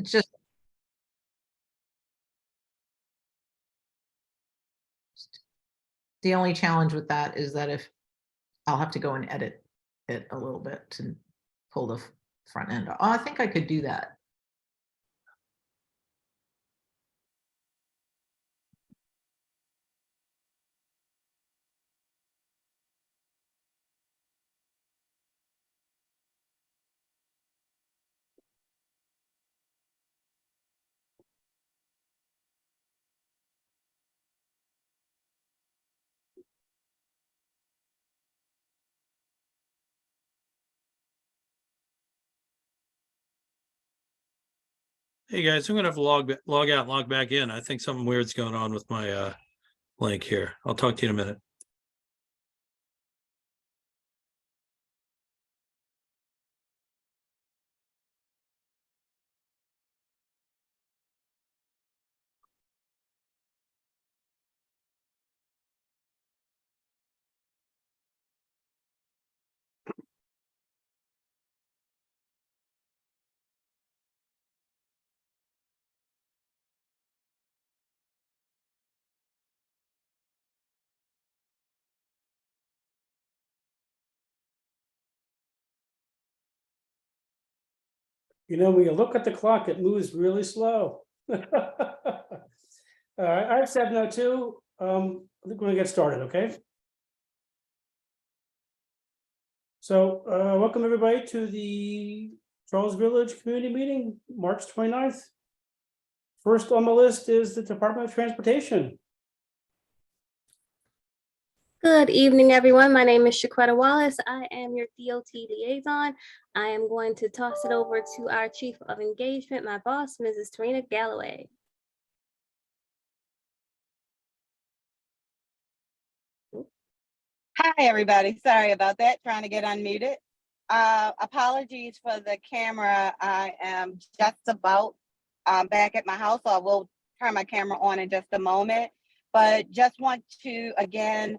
It's just the only challenge with that is that if I'll have to go and edit it a little bit to pull the front end. Oh, I think I could do that. Hey guys, I'm gonna have to log out, log back in. I think something weird's going on with my link here. I'll talk to you in a minute. You know, when you look at the clock, it moves really slow. All right, I have 7:02. I think we're gonna get started, okay? So welcome everybody to the Charles Village Community Meeting, March 29th. First on the list is the Department of Transportation. Good evening, everyone. My name is Shaquetta Wallace. I am your DOT liaison. I am going to toss it over to our Chief of Engagement, my boss, Mrs. Tarina Galloway. Hi, everybody. Sorry about that. Trying to get unmuted. Apologies for the camera. I am just about back at my house, so I will turn my camera on in just a moment. But just want to, again,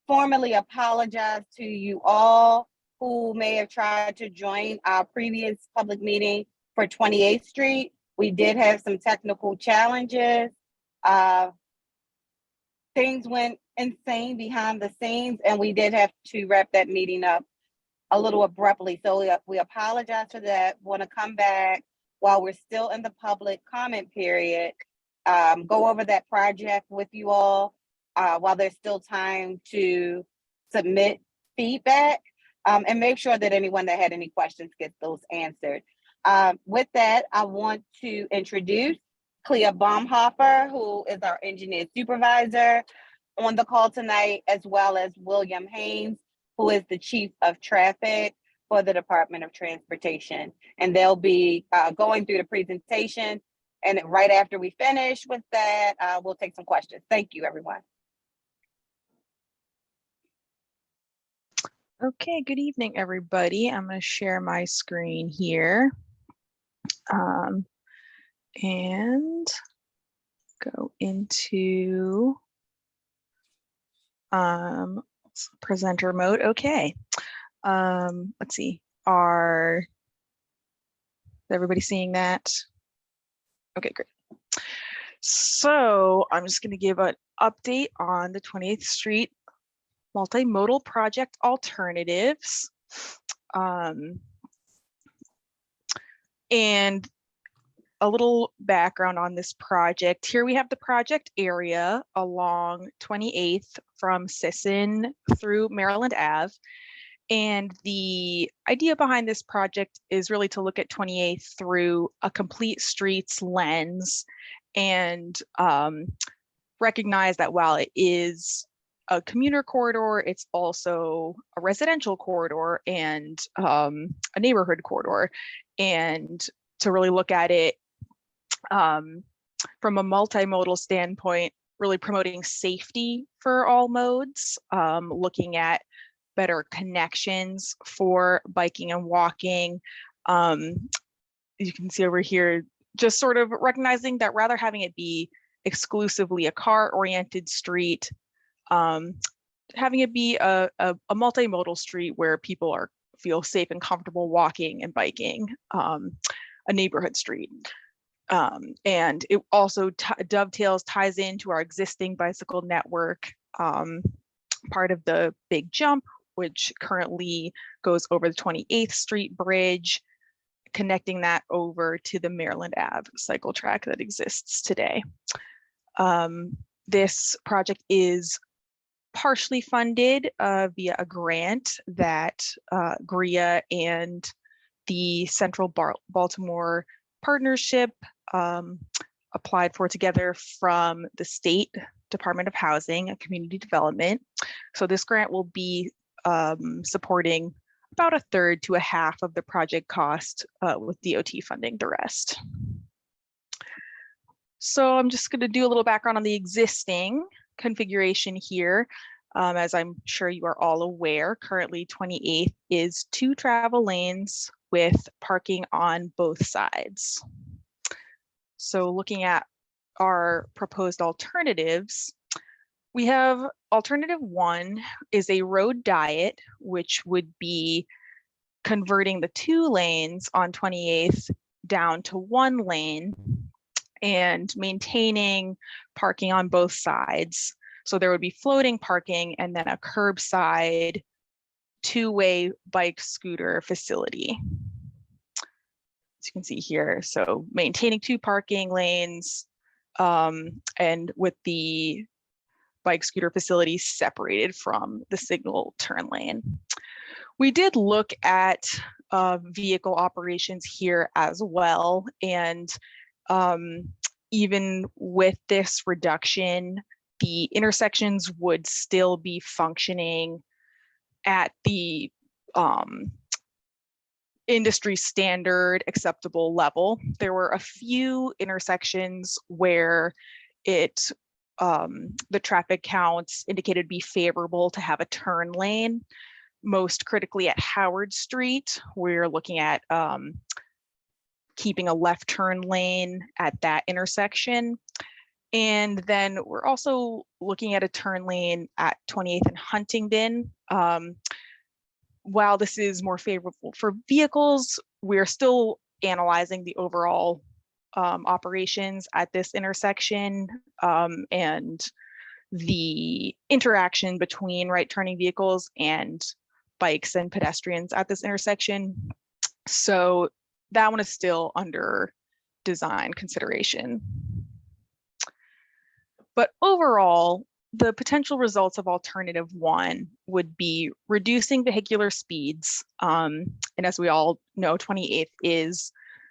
formally apologize to you all who may have tried to join our previous public meeting for 28th Street. We did have some technical challenges. Things went insane behind the scenes, and we did have to wrap that meeting up a little abruptly. So we apologize for that. Want to come back while we're still in the public comment period, go over that project with you all while there's still time to submit feedback, and make sure that anyone that had any questions gets those answered. With that, I want to introduce Clea Baumhofer, who is our engineer supervisor on the call tonight, as well as William Haynes, who is the chief of traffic for the Department of Transportation. And they'll be going through the presentation. And right after we finish with that, we'll take some questions. Thank you, everyone. Okay, good evening, everybody. I'm going to share my screen here and go into presenter mode. Okay, let's see. Is everybody seeing that? Okay, great. So I'm just going to give an update on the 20th Street multimodal project alternatives. And a little background on this project. Here we have the project area along 28th from Sisson through Maryland Ave. And the idea behind this project is really to look at 28th through a complete streets lens and recognize that while it is a commuter corridor, it's also a residential corridor and a neighborhood corridor. And to really look at it from a multimodal standpoint, really promoting safety for all modes, looking at better connections for biking and walking. You can see over here, just sort of recognizing that rather having it be exclusively a car-oriented street, having it be a multimodal street where people feel safe and comfortable walking and biking, a neighborhood street. And it also ties into our existing bicycle network, part of the big jump, which currently goes over the 28th Street Bridge, connecting that over to the Maryland Ave cycle track that exists today. This project is partially funded via a grant that GRIA and the Central Baltimore Partnership applied for together from the State Department of Housing and Community Development. So this grant will be supporting about a third to a half of the project cost, with DOT funding the rest. So I'm just going to do a little background on the existing configuration here. As I'm sure you are all aware, currently 28th is 2 travel lanes with parking on both sides. So looking at our proposed alternatives, we have alternative 1 is a road diet, which would be converting the 2 lanes on 28th down to 1 lane and maintaining parking on both sides. So there would be floating parking and then a curbside 2-way bike scooter facility. As you can see here, so maintaining 2 parking lanes, and with the bike scooter facility separated from the signal turn lane. We did look at vehicle operations here as well, and even with this reduction, the intersections would still be functioning at the industry standard acceptable level. There were a few intersections where it the traffic counts indicated to be favorable to have a turn lane. Most critically at Howard Street, we're looking at keeping a left turn lane at that intersection. And then we're also looking at a turn lane at 28th and Huntingdon. While this is more favorable for vehicles, we're still analyzing the overall operations at this intersection and the interaction between right turning vehicles and bikes and pedestrians at this intersection. So that one is still under design consideration. But overall, the potential results of alternative 1 would be reducing vehicular speeds. And as we all know, 28th is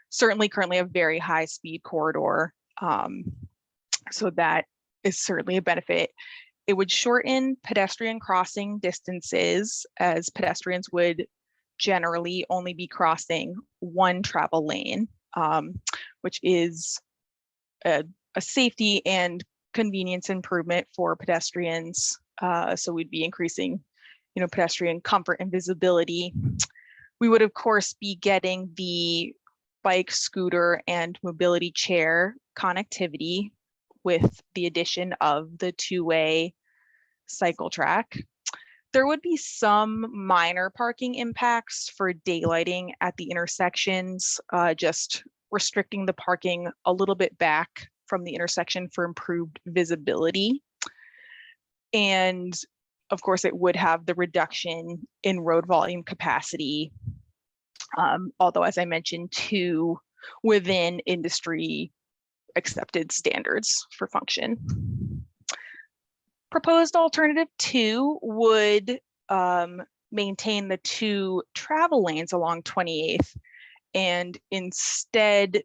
certainly currently a very high speed corridor. So that is certainly a benefit. It would shorten pedestrian crossing distances, as pedestrians would generally only be crossing 1 travel lane, which is a safety and convenience improvement for pedestrians. So we'd be increasing, pedestrian comfort and visibility. We would, of course, be getting the bike, scooter, and mobility chair connectivity with the addition of the 2-way cycle track. There would be some minor parking impacts for daylighting at the intersections, just restricting the parking a little bit back from the intersection for improved visibility. And of course, it would have the reduction in road volume capacity, although, as I mentioned, to within industry accepted standards for function. Proposed alternative 2 would maintain the 2 travel lanes along 28th and instead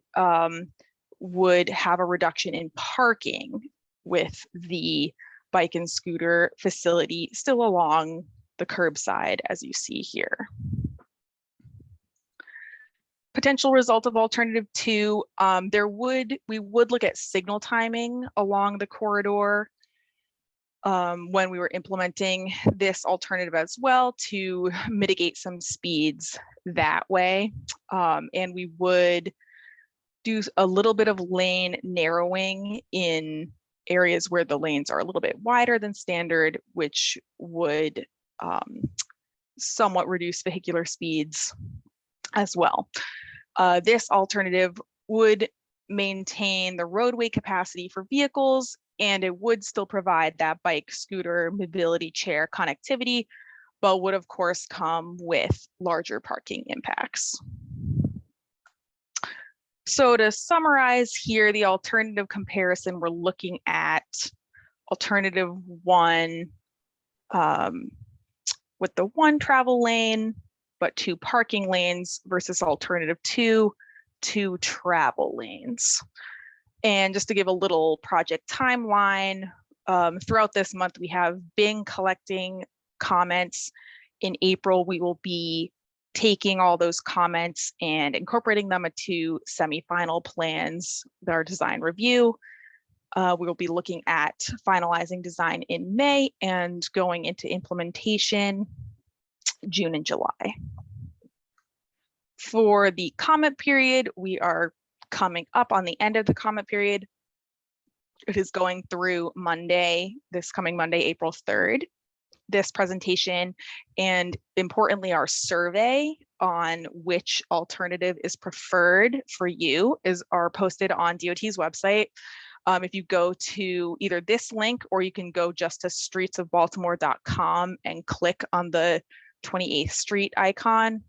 would have a reduction in parking with the bike and scooter facility still along the curbside, as you see here. Potential result of alternative 2, we would look at signal timing along the corridor when we were implementing this alternative as well to mitigate some speeds that way. And we would do a little bit of lane narrowing in areas where the lanes are a little bit wider than standard, which would somewhat reduce vehicular speeds as well. This alternative would maintain the roadway capacity for vehicles, and it would still provide that bike, scooter, mobility chair connectivity, but would of course come with larger parking impacts. So to summarize here, the alternative comparison, we're looking at alternative 1 with the 1 travel lane, but 2 parking lanes versus alternative 2 travel lanes. And just to give a little project timeline, throughout this month, we have been collecting comments. In April, we will be taking all those comments and incorporating them into semi-final plans, our design review. We will be looking at finalizing design in May and going into implementation June and July. For the comment period, we are coming up on the end of the comment period. It is going through Monday, this coming Monday, April 3rd. This presentation and importantly, our survey on which alternative is preferred for you are posted on DOT's website. If you go to either this link or you can go just to streetsofbaltimore.com and click on the 28th Street icon.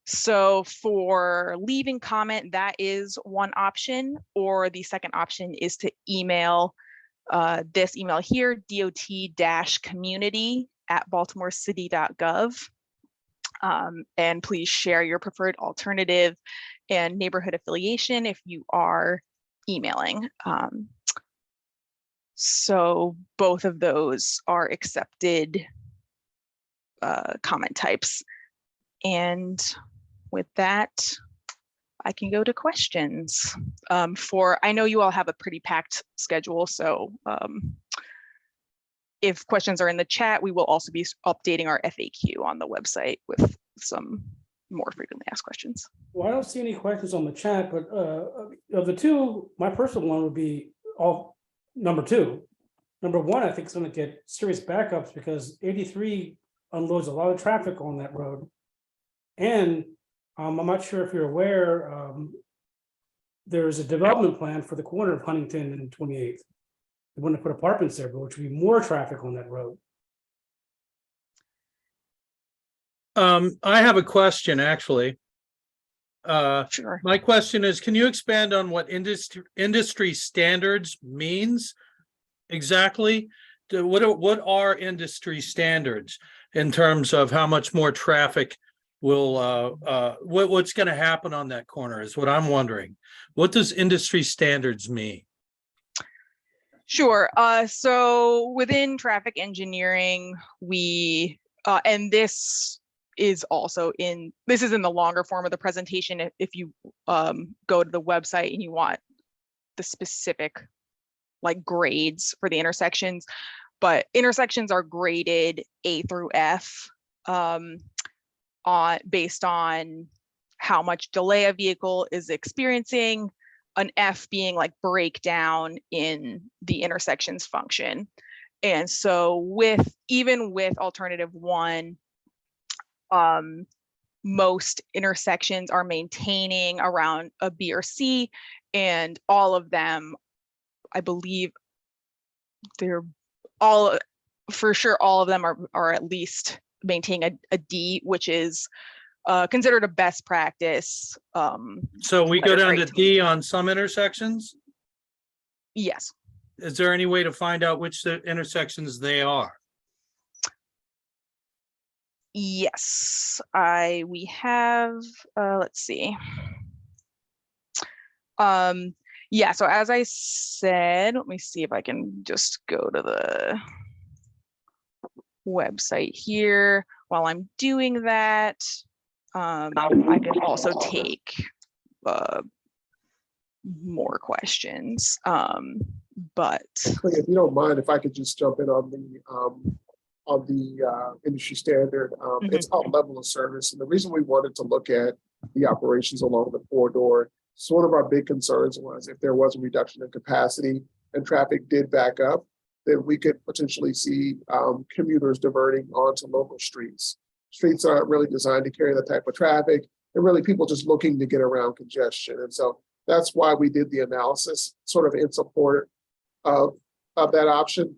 So for leaving comment, that is one option, or the second option is to email this email here, dot.community@baltimorecity.gov. And please share your preferred alternative and neighborhood affiliation if you are emailing. So both of those are accepted comment types. And with that, I can go to questions. I know you all have a pretty packed schedule, so if questions are in the chat, we will also be updating our FAQ on the website with some more frequently asked questions. Well, I don't see any questions on the chat, but of the two, my personal one would be number 2. Number 1, I think it's going to get serious backups because 83 unloads a lot of traffic on that road. And I'm not sure if you're aware, there's a development plan for the corner of Huntington and 28th. They want to put apartments there, but which would be more traffic on that road. I have a question, actually. Sure. My question is, can you expand on what industry standards means exactly? What are industry standards in terms of how much more traffic will what's going to happen on that corner is what I'm wondering. What does industry standards mean? Sure. So within traffic engineering, we and this is in the longer form of the presentation. If you go to the website and you want the specific like grades for the intersections, but intersections are graded A through F based on how much delay a vehicle is experiencing, an F being like breakdown in the intersections function. And so even with alternative 1, most intersections are maintaining around a B or C, and all of them, I believe they're all, for sure, all of them are at least maintaining a D, which is considered a best practice. So we go down to D on some intersections? Yes. Is there any way to find out which intersections they are? Yes, we have, let's see. Yeah, so as I said, let me see if I can just go to the website here. While I'm doing that, I could also take more questions, but if you don't mind, if I could just jump in on the industry standard, it's called level of service. And the reason we wanted to look at the operations along the corridor, so one of our big concerns was if there was a reduction in capacity and traffic did back up, then we could potentially see commuters diverting onto local streets. Streets aren't really designed to carry that type of traffic, and really people just looking to get around congestion. And so That's why we did the analysis sort of in support of that option.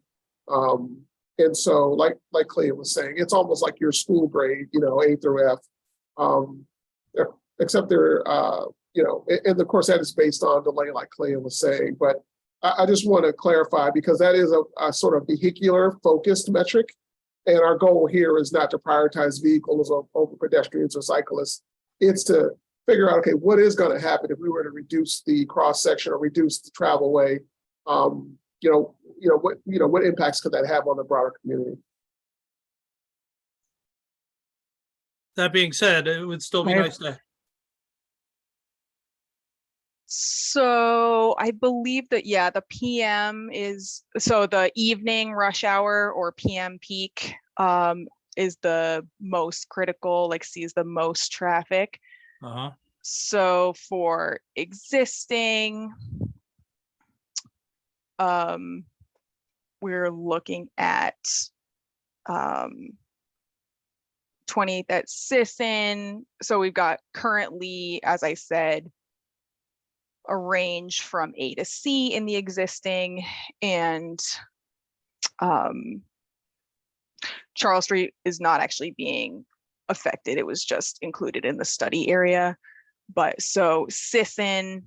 And so like Clea was saying, it's almost like your school grade, A through F. Except they're, and of course that is based on delay, like Clea was saying. But I just want to clarify, because that is a sort of vehicular focused metric. And our goal here is not to prioritize vehicles over pedestrians or cyclists. It's to figure out, okay, what is going to happen if we were to reduce the cross section or reduce the travel way? What impacts could that have on the broader community? That being said, it would still be nice to. So I believe that, yeah, the PM is, so the evening rush hour or PM peak is the most critical, like sees the most traffic. Uh-huh. So for existing, we're looking at 28th at Sisson. So we've got currently, as I said, a range from A to C in the existing, and Charles Street is not actually being affected. It was just included in the study area. But so Sisson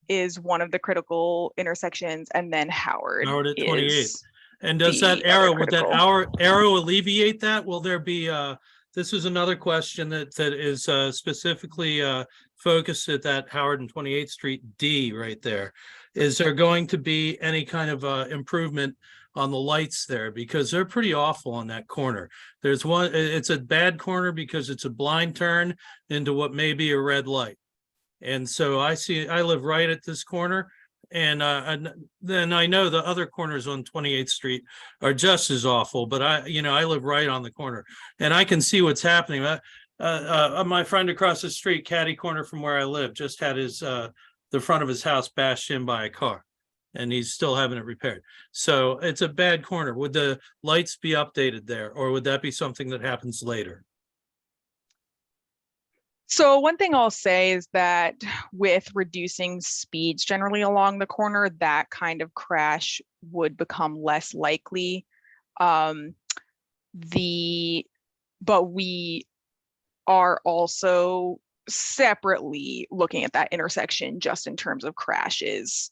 is one of the critical intersections, and then Howard at 28. is And does the that arrow, would that critical. arrow alleviate that? Will there be, this is another question that is specifically focused at that Howard and 28th Street D right there. Is there going to be any kind of improvement on the lights there? Because they're pretty awful on that corner. There's one, it's a bad corner because it's a blind turn into what may be a red light. And so I live right at this corner. And then I know the other corners on 28th Street are just as awful, but I live right on the corner and I can see what's happening. My friend across the street, catty corner from where I live, just had his the front of his house bashed in by a car, and he's still having it repaired. So it's a bad corner. Would the lights be updated there, or would that be something that happens later? So one thing I'll say is that with reducing speeds generally along the corner, that kind of crash would become less likely. But we are also separately looking at that intersection just in terms of crashes,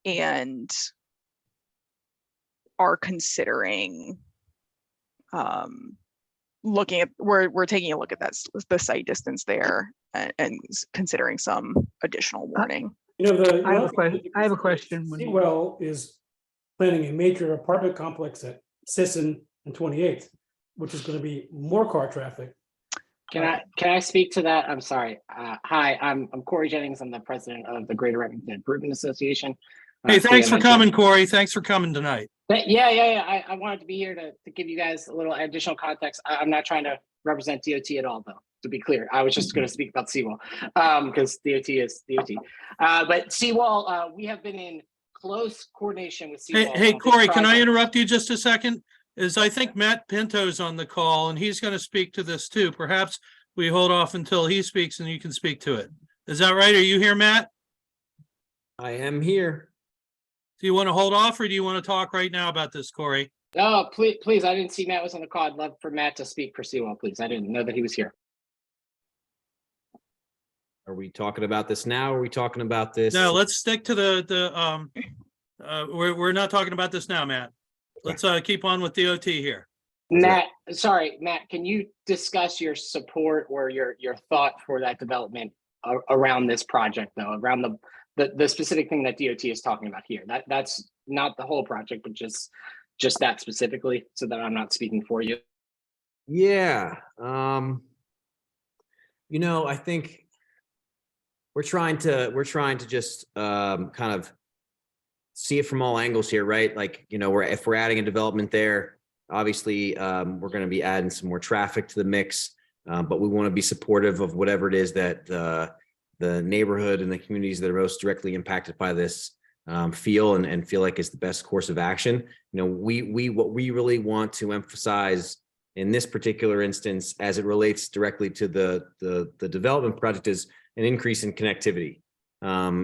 and are considering we're taking a look at the site distance there and considering some additional warning. I have a question. Sewell is planning a major apartment complex at Sisson and 28th, which is going to be more car traffic. Can I speak to that? I'm sorry. Hi, I'm Corey Jennings. I'm the president of the Greater Remington Improvement Association. Hey, thanks for coming, Corey. Thanks for coming tonight. Yeah. I wanted to be here to give you guys a little additional context. I'm not trying to represent DOT at all, though, to be clear. I was just going to speak about Seawall because DOT is DOT. But Seawall, we have been in close coordination with Seawall. Hey, Corey, can I interrupt you just a second? I think Matt Pinto's on the call and he's going to speak to this too. Perhaps we hold off until he speaks and you can speak to it. Is that right? Are you here, Matt? I am here. Do you want to hold off or do you want to talk right now about this, Corey? Oh, please. I didn't see Matt was on the call. I'd love for Matt to speak for Seawall, please. I didn't know that he was here. Are we talking about this now? Or are we talking about this? No, let's stick to we're not talking about this now, Matt. Let's keep on with DOT here. Matt, can you discuss your support or your thought for that development around this project, though, around the specific thing that DOT is talking about here? That's not the whole project, but just that specifically, so that I'm not speaking for you. Yeah. I think we're trying to just kind of see it from all angles here, right? Like, if we're adding a development there, obviously we're going to be adding some more traffic to the mix, but we want to be supportive of whatever it is that the neighborhood and the communities that are most directly impacted by this feel and feel like it's the best course of action. What we really want to emphasize in this particular instance, as it relates directly to the development project, is an increase in connectivity.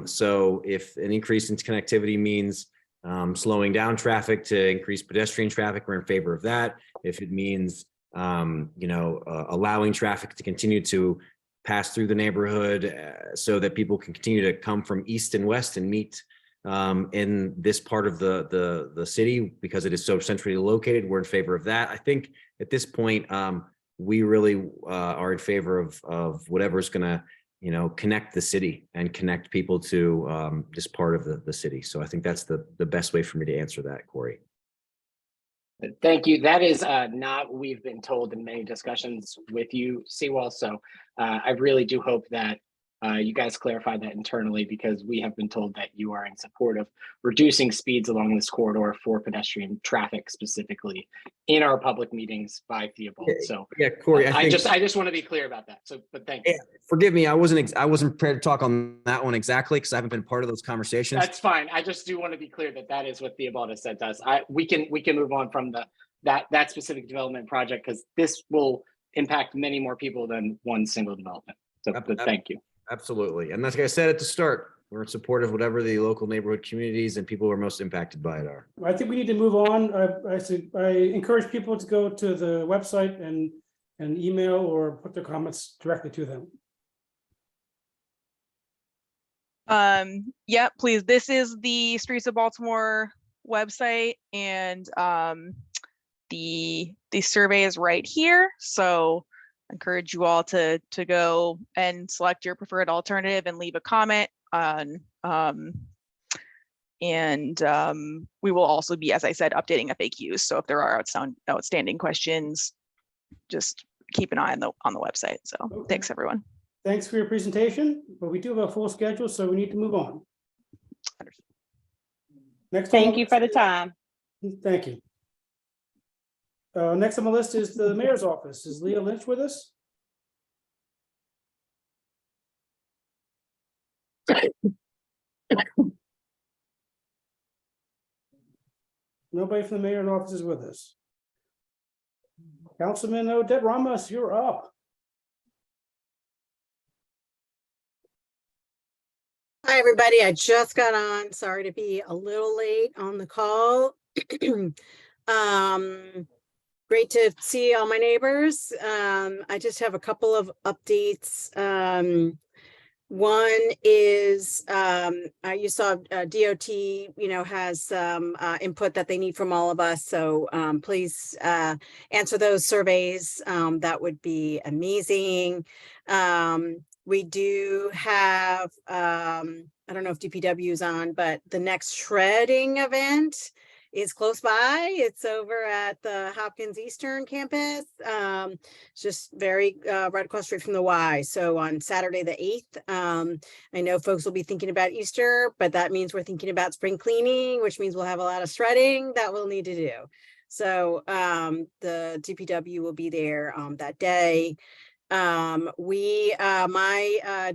So if an increase in connectivity means slowing down traffic to increase pedestrian traffic, we're in favor of that. If it means, allowing traffic to continue to pass through the neighborhood so that people can continue to come from east and west and meet in this part of the city because it is so centrally located, we're in favor of that. I think at this point, we really are in favor of whatever's going to, connect the city and connect people to this part of the city. So I think that's the best way for me to answer that, Corey. Thank you. That is not what we've been told in many discussions with you, Seawall. So I really do hope that you guys clarify that internally, because we have been told that you are in support of reducing speeds along this corridor for pedestrian traffic, specifically in our public meetings by Theobald. So yeah, Corey, I just want to be clear about that. So, but thank you. Forgive me, I wasn't prepared to talk on that one exactly because I haven't been part of those conversations. That's fine. I just do want to be clear that that is what Theobald has said to us. We can move on from that specific development project, because this will impact many more people than one single development. So, but thank you. Absolutely. And like I said at the start, we're in support of whatever the local neighborhood communities and people who are most impacted by it are. I think we need to move on. I encourage people to go to the website and email or put their comments directly to them. Yeah, please. This is the Streets of Baltimore website, and the survey is right here. So I encourage you all to go and select your preferred alternative and leave a comment on. We will also be, as I said, updating FAQs. So if there are outstanding questions, just keep an eye on the website. So Okay. Thanks, everyone. Thanks for your presentation, but we do have a full schedule, so we need to move on. Next. Thank you for the time. Thank you. Next on the list is the mayor's office. Is Leah Lynch with us? Nobody from the mayor's office is with us. Councilman Odette Ramos, you're up. Hi, everybody. I just got on. Sorry to be a little late on the call. Great to see all my neighbors. I just have a couple of updates. One is you saw DOT, has some input that they need from all of us. So please answer those surveys. That would be amazing. We do have, I don't know if DPW is on, but the next shredding event is close by. It's over at the Hopkins Eastern campus. It's just very right across the street from the Y. So on Saturday the 8th, I know folks will be thinking about Easter, but that means we're thinking about spring cleaning, which means we'll have a lot of shredding that we'll need to do. So the DPW will be there that day. My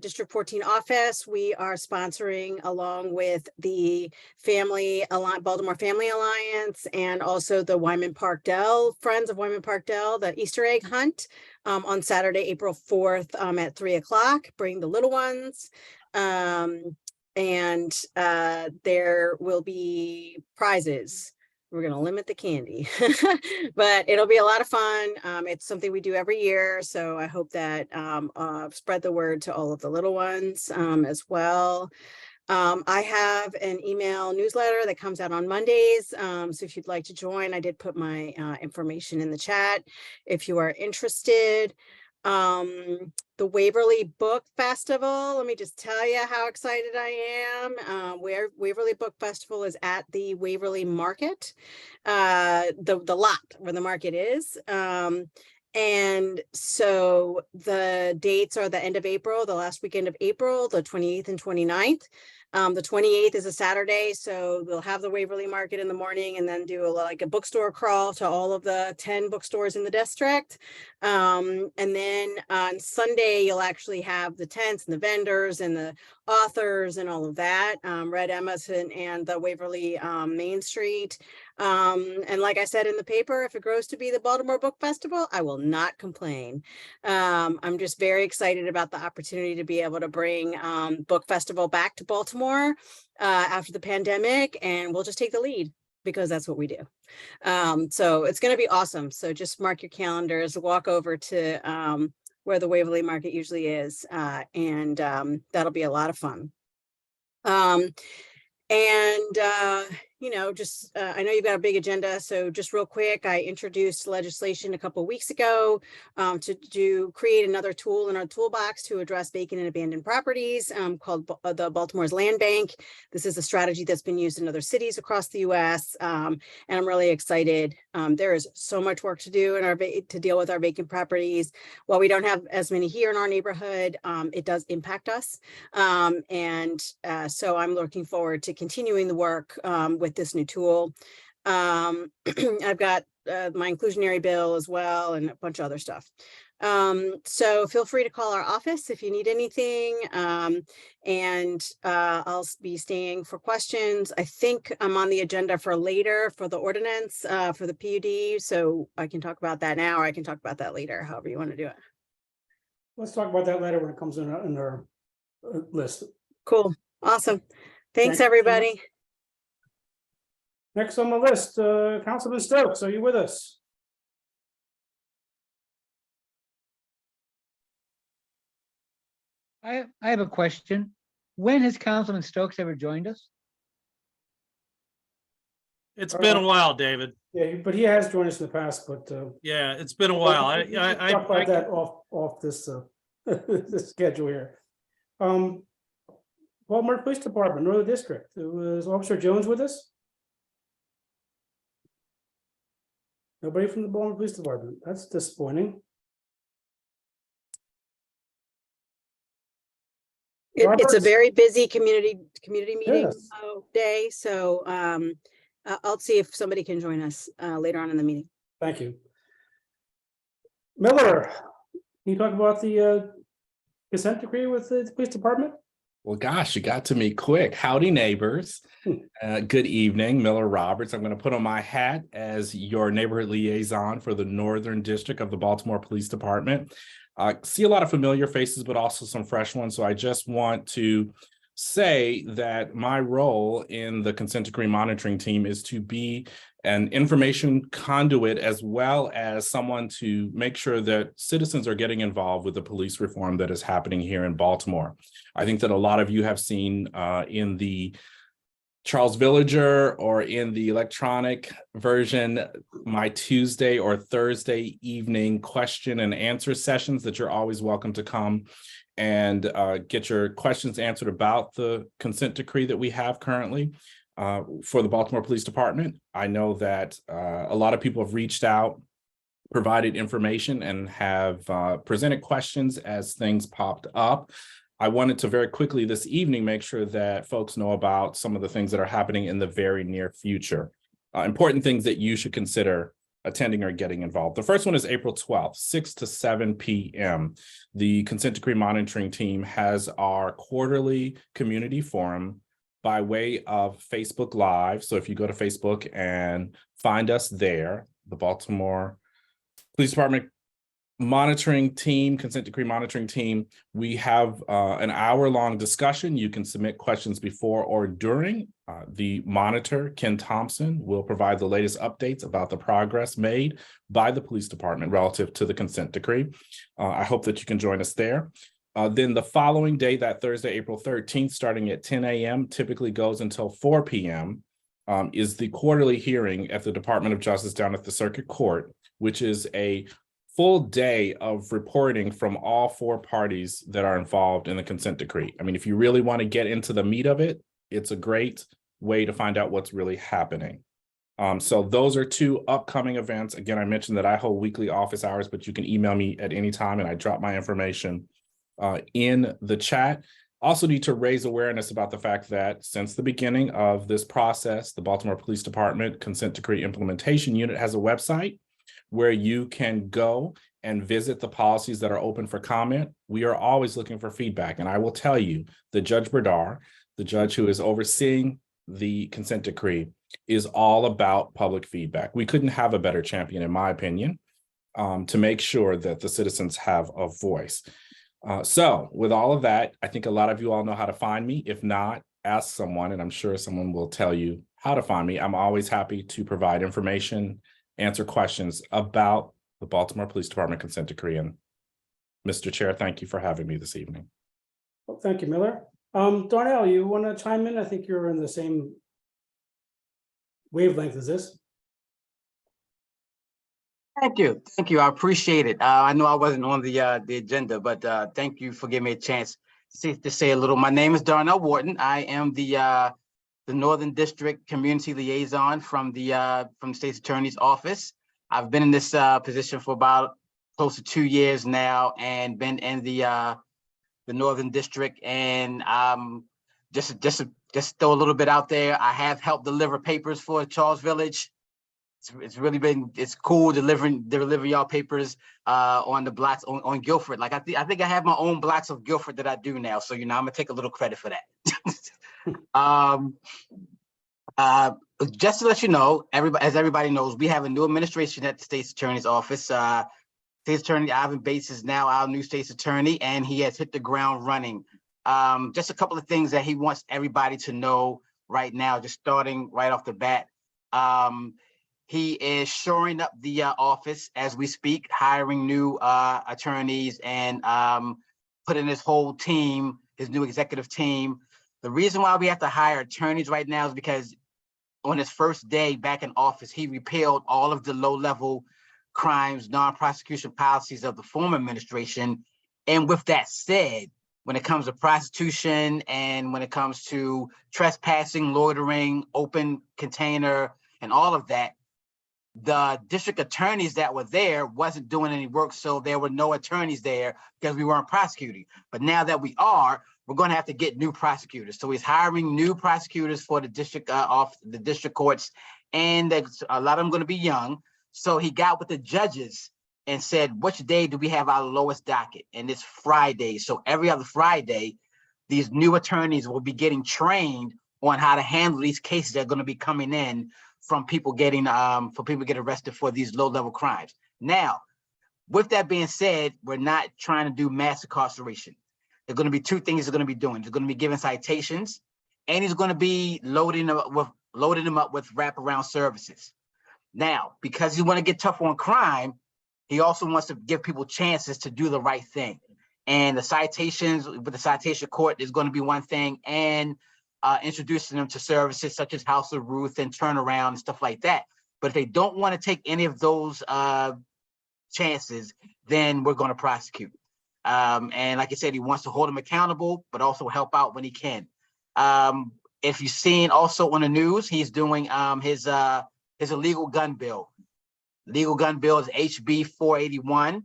District 14 office, we are sponsoring, along with the Baltimore Family Alliance, and also the Wyman Park-Dell, Friends of Wyman Park-Dell, the Easter egg hunt on Saturday, April 4th at 3:00. Bring the little ones. And there will be prizes. We're going to limit the candy, but it'll be a lot of fun. It's something we do every year. So I hope that spread the word to all of the little ones as well. I have an email newsletter that comes out on Mondays. So if you'd like to join, I did put my information in the chat if you are interested. The Waverly Book Festival, let me just tell you how excited I am. Waverly Book Festival is at the Waverly Market, the lot where the market is. And so the dates are the end of April, the last weekend of April, the 28th and 29th. The 28th is a Saturday, so we'll have the Waverly Market in the morning and then do a bookstore crawl to all of the 10 bookstores in the district. And then on Sunday, you'll actually have the tents and the vendors and the authors and all of that. Red Emerson and the Waverly Main Street. And like I said in the paper, if it grows to be the Baltimore Book Festival, I will not complain. I'm just very excited about the opportunity to be able to bring Book Festival back to Baltimore after the pandemic, and we'll just take the lead because that's what we do. So it's going to be awesome. So just mark your calendars, walk over to where the Waverly Market usually is, and that'll be a lot of fun. You know, just I know you've got a big agenda, so just real quick, I introduced legislation a couple of weeks ago to create another tool in our toolbox to address vacant and abandoned properties called the Baltimore's Land Bank. This is a strategy that's been used in other cities across the U.S. And I'm really excited. There is so much work to do in our to deal with our vacant properties. While we don't have as many here in our neighborhood, it does impact us. So I'm looking forward to continuing the work with this new tool. I've got my inclusionary bill as well and a bunch of other stuff. So feel free to call our office if you need anything. I'll be staying for questions. I think I'm on the agenda for later for the ordinance for the PUD. So I can talk about that now, or I can talk about that later, however you want to do it. Let's talk about that later when it comes in our list. Cool. Awesome. Thanks, Thank you. everybody. Next on the list, Councilman Stokes, are you with us? I have a question. When has Councilman Stokes ever joined us? It's been a while, David. Yeah, but he has joined us in the past, but Yeah, it's been a while. we can talk about that off this this schedule here. Baltimore Police Department, Northern District. Was Officer Jones with us? Nobody from the Baltimore Police Department. That's disappointing. It's a Roberts? very busy community meeting Yes. day. So I'll see if somebody can join us later on in the meeting. Thank you. Miller, can you talk about the consent decree with the police department? Well, gosh, you got to me quick. Howdy, neighbors. Good evening, Miller Roberts. I'm going to put on my hat as your neighborhood liaison for the Northern District of the Baltimore Police Department. I see a lot of familiar faces, but also some fresh ones. So I just want to say that my role in the consent decree monitoring team is to be an information conduit, as well as someone to make sure that citizens are getting involved with the police reform that is happening here in Baltimore. I think that a lot of you have seen in the Charles Villager or in the electronic version, my Tuesday or Thursday evening question and answer sessions that you're always welcome to come and get your questions answered about the consent decree that we have currently for the Baltimore Police Department. I know that a lot of people have reached out, provided information, and have presented questions as things popped up. I wanted to very quickly this evening make sure that folks know about some of the things that are happening in the very near future. Important things that you should consider attending or getting involved. The first one is April 12th, 6 to 7 p.m. The consent decree monitoring team has our quarterly community forum by way of Facebook Live. So if you go to Facebook and find us there, the Baltimore Police Department monitoring team, consent decree monitoring team, we have an hour-long discussion. You can submit questions before or during. The monitor, Ken Thompson, will provide the latest updates about the progress made by the police department relative to the consent decree. I hope that you can join us there. Then the following day, that Thursday, April 13th, starting at 10 a.m., typically goes until 4 p.m., is the quarterly hearing at the Department of Justice down at the Circuit Court, which is a full day of reporting from all four parties that are involved in the consent decree. I mean, if you really want to get into the meat of it, it's a great way to find out what's really happening. So those are two upcoming events. Again, I mentioned that I hold weekly office hours, but you can email me at any time and I drop my information in the chat. Also need to raise awareness about the fact that since the beginning of this process, the Baltimore Police Department Consent Decree Implementation Unit has a website where you can go and visit the policies that are open for comment. We are always looking for feedback. And I will tell you that Judge Berdar, the judge who is overseeing the consent decree is all about public feedback. We couldn't have a better champion, in my opinion, to make sure that the citizens have a voice. So with all of that, I think a lot of you all know how to find me. If not, ask someone, and I'm sure someone will tell you how to find me. I'm always happy to provide information, answer questions about the Baltimore Police Department consent decree. And Mr. Chair, thank you for having me this evening. Well, thank you, Miller. Darnell, you want to chime in? I think you're in the same wavelength as this. Thank you. Thank you. I appreciate it. I know I wasn't on the agenda, but thank you for giving me a chance to say a little. My name is Darnell Wharton. I am the Northern District Community Liaison from the State's Attorney's Office. I've been in this position for about close to 2 years now, and been in the Northern District. And just throw a little bit out there. I have helped deliver papers for Charles Village. It's really been, it's cool delivering y'all papers on the blocks on Guilford. Like I think I have my own blocks of Guilford that I do now. So, you know, I'm gonna take a little credit for that. Just to let you know, as everybody knows, we have a new administration at the State's Attorney's Office. State's Attorney Ivan Bates is now our new State's Attorney, and he has hit the ground running. Just a couple of things that he wants everybody to know right now, just starting right off the bat. He is shoring up the office as we speak, hiring new attorneys, and putting his whole team, his new executive team. The reason why we have to hire attorneys right now is because on his first day back in office, he repealed all of the low-level crimes, non-prosecution policies of the former administration. And with that said, when it comes to prostitution and when it comes to trespassing, loitering, open container, and all of that, the district attorneys that were there wasn't doing any work, so there were no attorneys there because we weren't prosecuting. But now that we are, we're going to have to get new prosecutors. So he's hiring new prosecutors for the district the district courts, and a lot of them going to be young. So he got with the judges and said, which day do we have our lowest docket? And it's Friday. So every other Friday, these new attorneys will be getting trained on how to handle these cases that are going to be coming in from people getting arrested for these low-level crimes. Now, with that being said, we're not trying to do mass incarceration. There are going to be two things he's going to be doing. He's going to be giving citations, and he's going to be loading them up with wraparound services. Now, because he want to get tough on crime, he also wants to give people chances to do the right thing. And the citations with the citation court is going to be one thing, and introducing them to services such as House of Ruth and Turnaround and stuff like that. But if they don't want to take any of those chances, then we're going to prosecute. And like I said, he wants to hold them accountable, but also help out when he can. If you've seen also on the news, he's doing his illegal gun bill. Legal gun bill is HB 481.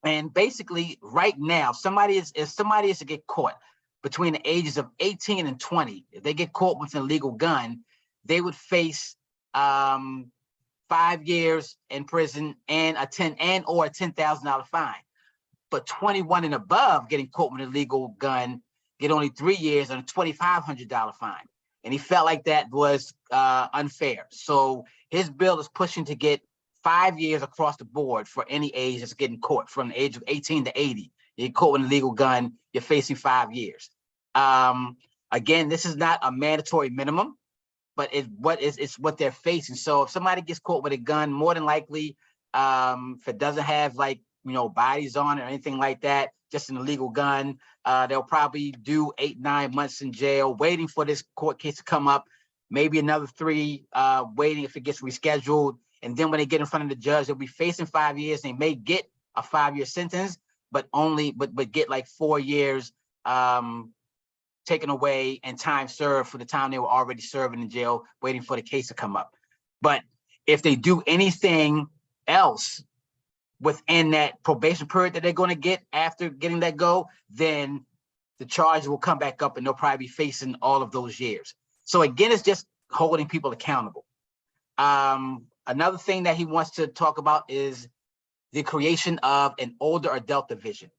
And basically right now, if somebody is to get caught between the ages of 18 and 20, if they get caught with an illegal gun, they would face 5 years in prison and a $10,000 fine. But 21 and above getting caught with an illegal gun get only 3 years and a $2,500 fine. And he felt like that was unfair. So his bill is pushing to get 5 years across the board for any age that's getting caught from the age of 18 to 80. You get caught with an illegal gun, you're facing 5 years. Again, this is not a mandatory minimum, but it's what they're facing. So if somebody gets caught with a gun, more than likely, if it doesn't have bodies on it or anything like that, just an illegal gun, they'll probably do 8-9 months in jail, waiting for this court case to come up, maybe another 3 waiting if it gets rescheduled. And then when they get in front of the judge, they'll be facing 5 years. They may get a 5-year sentence, but get like 4 years taken away and time served for the time they were already serving in jail, waiting for the case to come up. But if they do anything else within that probation period that they're going to get after getting that go, then the charge will come back up and they'll probably be facing all of those years. So again, it's just holding people accountable. Another thing that he wants to talk about is the creation of an older adult division.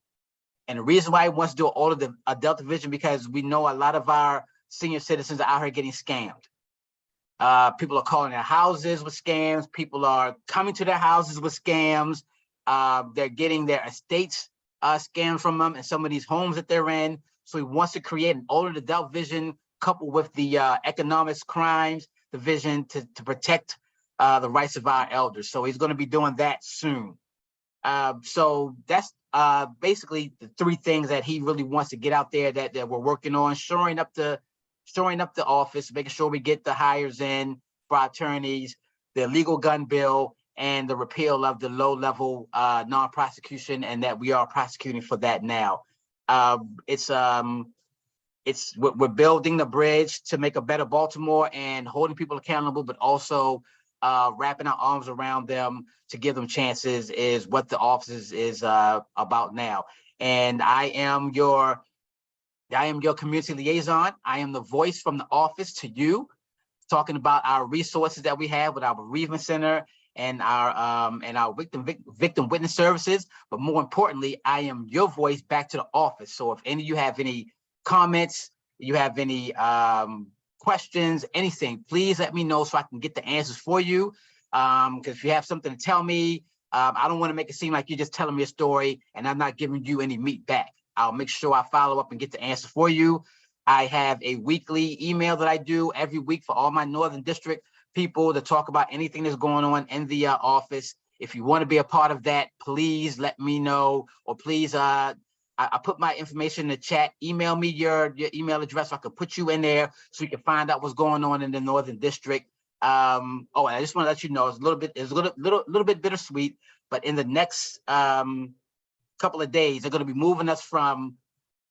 And the reason why he wants to do an older adult division, because we know a lot of our senior citizens are out here getting scammed. People are calling their houses with scams. People are coming to their houses with scams. They're getting their estates scammed from them and some of these homes that they're in. So he wants to create an older adult vision coupled with the economics crimes division to protect the rights of our elders. So he's going to be doing that soon. So that's basically the three things that he really wants to get out there that we're working on, shoring up the office, making sure we get the hires in for our attorneys, the illegal gun bill, and the repeal of the low-level non-prosecution, and that we are prosecuting for that now. We're building the bridge to make a better Baltimore and holding people accountable, but also wrapping our arms around them to give them chances is what the office is about now. And I am your community liaison. I am the voice from the office to you, talking about our resources that we have with our bereavement center and our victim witness services. But more importantly, I am your voice back to the office. So if any of you have any comments, you have any questions, anything, please let me know so I can get the answers for you. Because if you have something to tell me, I don't want to make it seem like you're just telling me a story and I'm not giving you any meat back. I'll make sure I follow up and get the answer for you. I have a weekly email that I do every week for all my Northern District people to talk about anything that's going on in the office. If you want to be a part of that, please let me know, or please, I put my information in the chat. Email me your email address so I can put you in there so you can find out what's going on in the Northern District. And I just want to let you know it's a little bit bittersweet, but in the next couple of days, they're going to be moving us from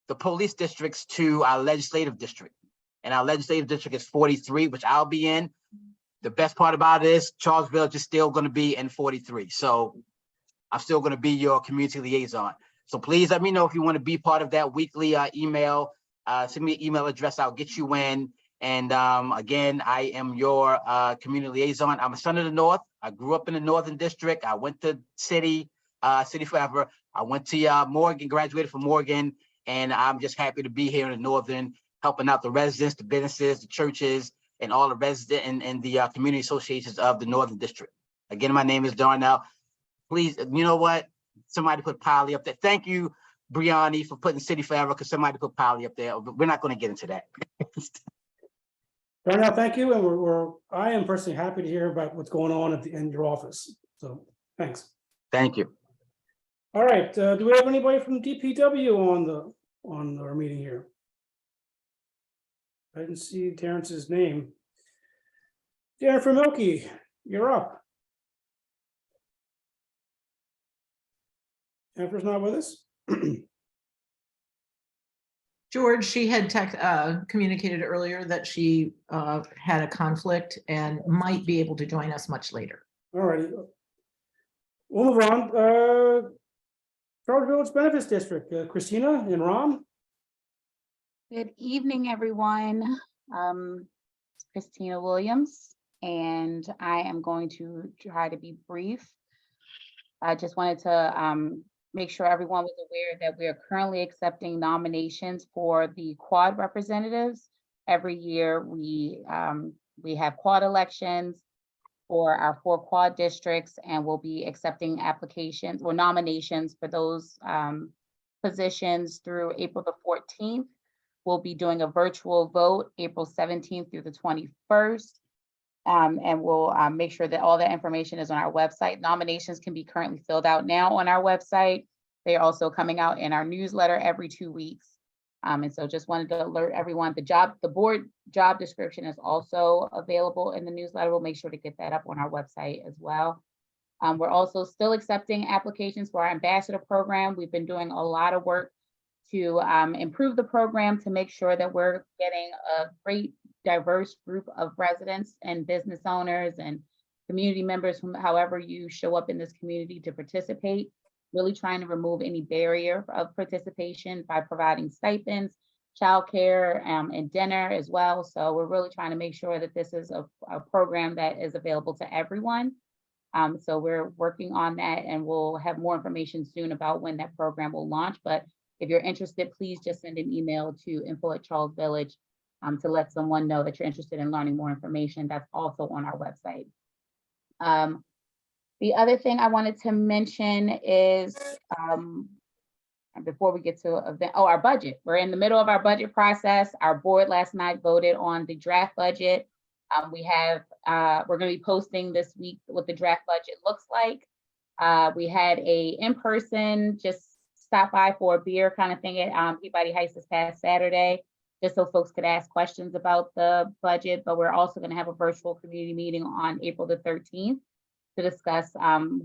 the police districts to our legislative district. And our legislative district is 43, which I'll be in. The best part about it is Charles Village is still going to be in 43. So I'm still going to be your community liaison. So please let me know if you want to be part of that weekly email. Send me an email address. I'll get you in. And again, I am your community liaison. I'm a son of the North. I grew up in the Northern District. I went to City forever. I went to Morgan, graduated from Morgan, and I'm just happy to be here in the Northern, helping out the residents, the businesses, the churches, and all the resident and the community associations of the Northern District. Again, my name is Darnell. Please, you know what? Somebody put Polly up there. Thank you, Brianni, for putting City Forever, because somebody put Polly up there. But we're not going to get into that. Darnell, thank you. And I am personally happy to hear about what's going on in your office. So thanks. Thank you. All right. Do we have anybody from DPW on our meeting here? I didn't see Terrence's name. Jennifer Milkey, you're up. Jennifer's not with us. George, she had communicated earlier that she had a conflict and might be able to join us much later. All righty. We'll move on. Charles Village Benefits District, Christina and Ron. Good evening, everyone. It's Christina Williams, and I am going to try to be brief. I just wanted to make sure everyone was aware that we are currently accepting nominations for the quad representatives. Every year we have quad elections for our 4 quad districts, and we'll be accepting applications or nominations for those positions through April the 14th. We'll be doing a virtual vote April 17th through the 21st. And we'll make sure that all that information is on our website. Nominations can be currently filled out now on our website. They're also coming out in our newsletter every 2 weeks. And so just wanted to alert everyone, the board job description is also available in the newsletter. We'll make sure to get that up on our website as well. We're also still accepting applications for our ambassador program. We've been doing a lot of work to improve the program to make sure that we're getting a great diverse group of residents and business owners and community members from however you show up in this community to participate, really trying to remove any barrier of participation by providing stipends, childcare, and dinner as well. So we're really trying to make sure that this is a program that is available to everyone. So we're working on that, and we'll have more information soon about when that program will launch. But if you're interested, please just send an email to info@charlesvillage to let someone know that you're interested in learning more information. That's also on our website. The other thing I wanted to mention is, before we get to event, our budget. We're in the middle of our budget process. Our board last night voted on the draft budget. We're going to be posting this week what the draft budget looks like. We had a in-person, just stop by for a beer kind of thing at Peabody Heights this past Saturday, just so folks could ask questions about the budget. But we're also going to have a virtual community meeting on April the 13th to discuss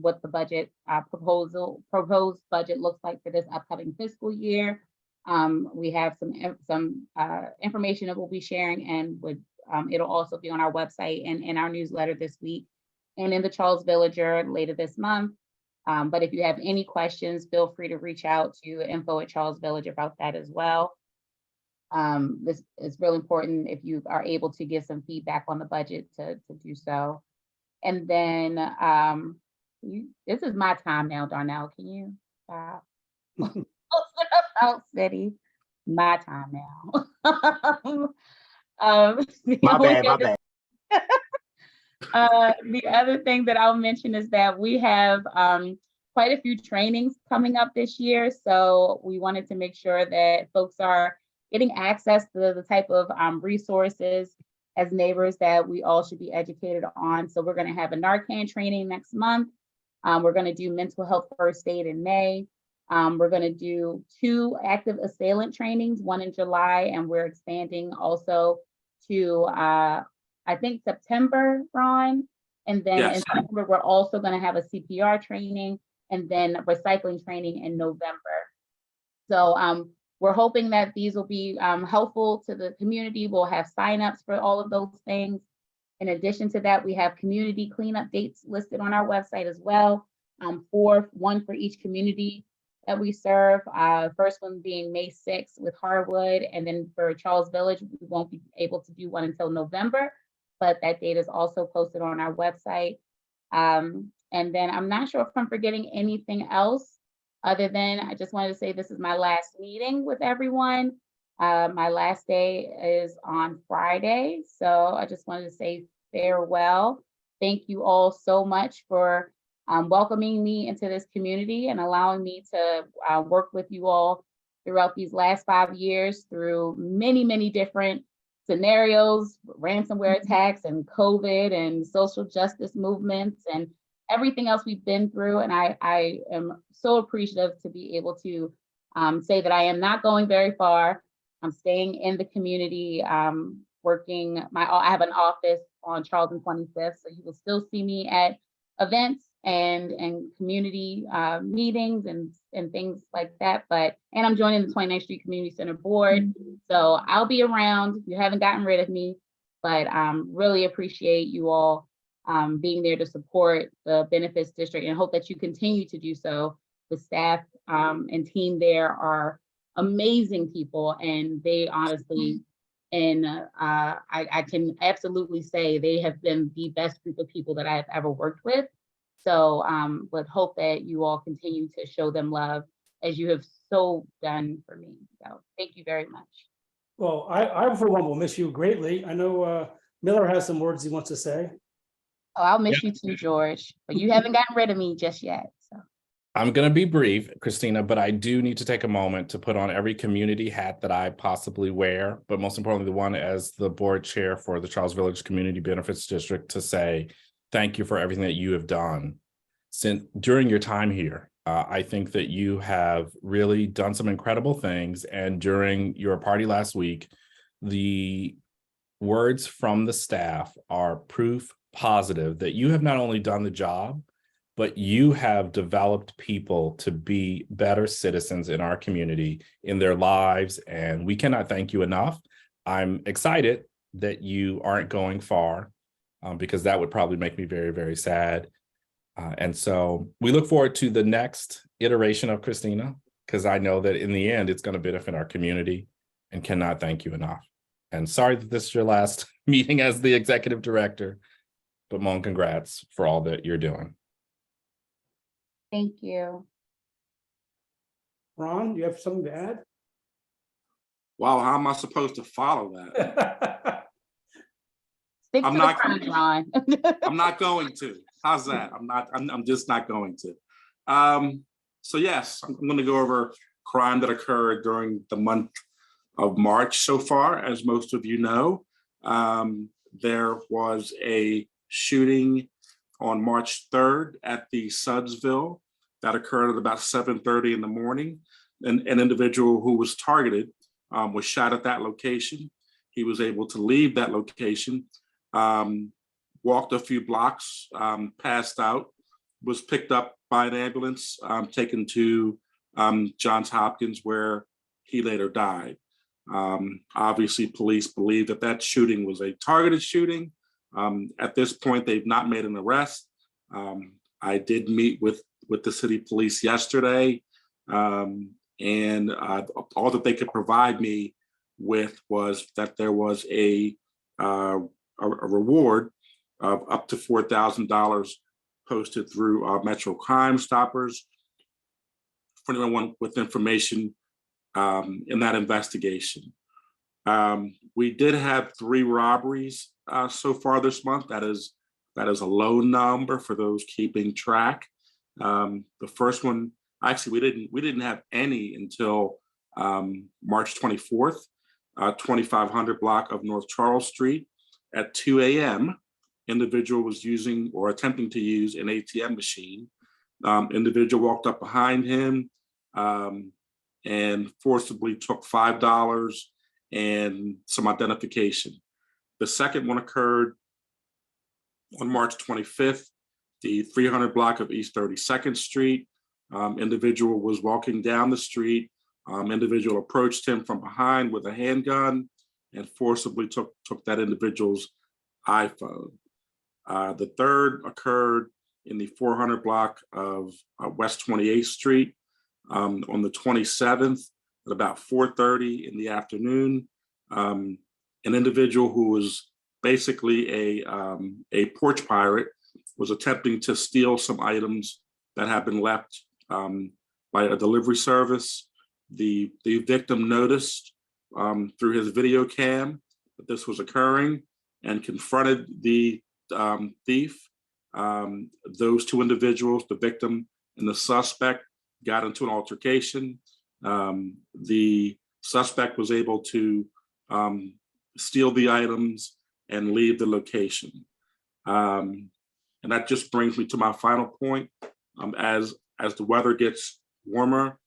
what the budget proposed budget looks like for this upcoming fiscal year. We have some information that we'll be sharing, and it'll also be on our website and in our newsletter this week and in the Charles Villager later this month. But if you have any questions, feel free to reach out to info@Charles Villager about that as well. This is really important if you are able to give some feedback on the budget to do so. And then this is my time now, Darnell. Can you stop? Out city, my time now. My bad. The other thing that I'll mention is that we have quite a few trainings coming up this year. So we wanted to make sure that folks are getting access to the type of resources as neighbors that we all should be educated on. So we're going to have a Narcan training next month. We're going to do mental health first aid in May. We're going to do 2 active assailant trainings, one in July, and we're expanding also to, I think, September, Ron. And then in September, we're also going to have a CPR training and then recycling training in November. So we're hoping that these will be helpful to the community. We'll have signups for all of those things. In addition to that, we have community cleanup dates listed on our website as well, one for each community that we serve. First one being May 6th with Harwood, and then for Charles Village, we won't be able to do one until November, but that date is also posted on our website. And then I'm not sure if I'm forgetting anything else, other than I just wanted to say this is my last meeting with everyone. My last day is on Friday, so I just wanted to say farewell. Thank you all so much for welcoming me into this community and allowing me to work with you all throughout these last 5 years through many, many different scenarios, ransomware attacks and COVID and social justice movements and everything else we've been through. And I am so appreciative to be able to say that I am not going very far. I'm staying in the community, working. I have an office on Charles and 25th, so you will still see me at events and community meetings and things like that. And I'm joining the 29th Street Community Center board, so I'll be around. You haven't gotten rid of me, but really appreciate you all being there to support the benefits district, and hope that you continue to do so. The staff and team there are amazing people, and they honestly, and I can absolutely say they have been the best group of people that I have ever worked with. So would hope that you all continue to show them love as you have so done for me. So thank you very much. Well, I for one will miss you greatly. I know Miller has some words he wants to say. Oh, I'll miss you too, George, but you haven't gotten rid of me just yet. So I'm going to be brief, Christina, but I do need to take a moment to put on every community hat that I possibly wear, but most importantly, the one as the board chair for the Charles Village Community Benefits District, to say thank you for everything that you have done during your time here. I think that you have really done some incredible things. And during your party last week, the words from the staff are proof positive that you have not only done the job, but you have developed people to be better citizens in our community, in their lives, and we cannot thank you enough. I'm excited that you aren't going far, because that would probably make me very, very sad. And so we look forward to the next iteration of Christina, because I know that in the end, it's going to benefit our community, and cannot thank you enough. And sorry that this is your last meeting as the executive director, but Mon, congrats for all that you're doing. thank you. Ron, do you have something to add? Wow, how am I supposed to follow that? Stick I'm to not- the front line. I'm not going to. How's that? I'm just not going to. So yes, I'm going to go over crime that occurred during the month of March so far. As most of you know, there was a shooting on March 3rd at the Sudsville that occurred at about 7:30 in the morning. An individual who was targeted was shot at that location. He was able to leave that location, walked a few blocks, passed out, was picked up by an ambulance, taken to Johns Hopkins, where he later died. Obviously, police believe that that shooting was a targeted shooting. At this point, they've not made an arrest. I did meet with the city police yesterday, and all that they could provide me with was that there was a reward of up to $4,000 posted through Metro Crime Stoppers for anyone with information in that investigation. We did have 3 robberies so far this month. That is a low number for those keeping track. The first one, actually, we didn't have any until March 24th, 2500 block of North Charles Street at 2 a.m. Individual was using or attempting to use an ATM machine. Individual walked up behind him and forcibly took $5 and some identification. The second one occurred on March 25th, the 300 block of East 32nd Street. Individual was walking down the street. Individual approached him from behind with a handgun and forcibly took that individual's iPhone. The third occurred in the 400 block of West 28th Street on the 27th at about 4:30 in the afternoon. An individual who was basically a porch pirate was attempting to steal some items that had been left by a delivery service. The victim noticed through his video cam that this was occurring and confronted the thief. Those 2 individuals, the victim and the suspect, got into an altercation. The suspect was able to steal the items and leave the location. And that just brings me to my final point. As the weather gets warmer,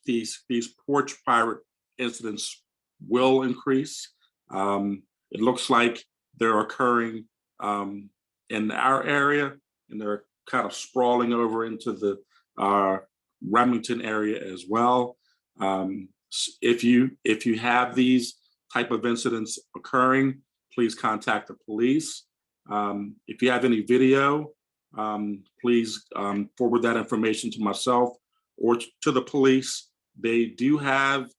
these porch pirate incidents will increase. It looks like they're occurring in our area, and they're kind of sprawling over into the Remington area as well. If you have these type of incidents occurring, please contact the police. If you have any video, please forward that information to myself or to the police. They do have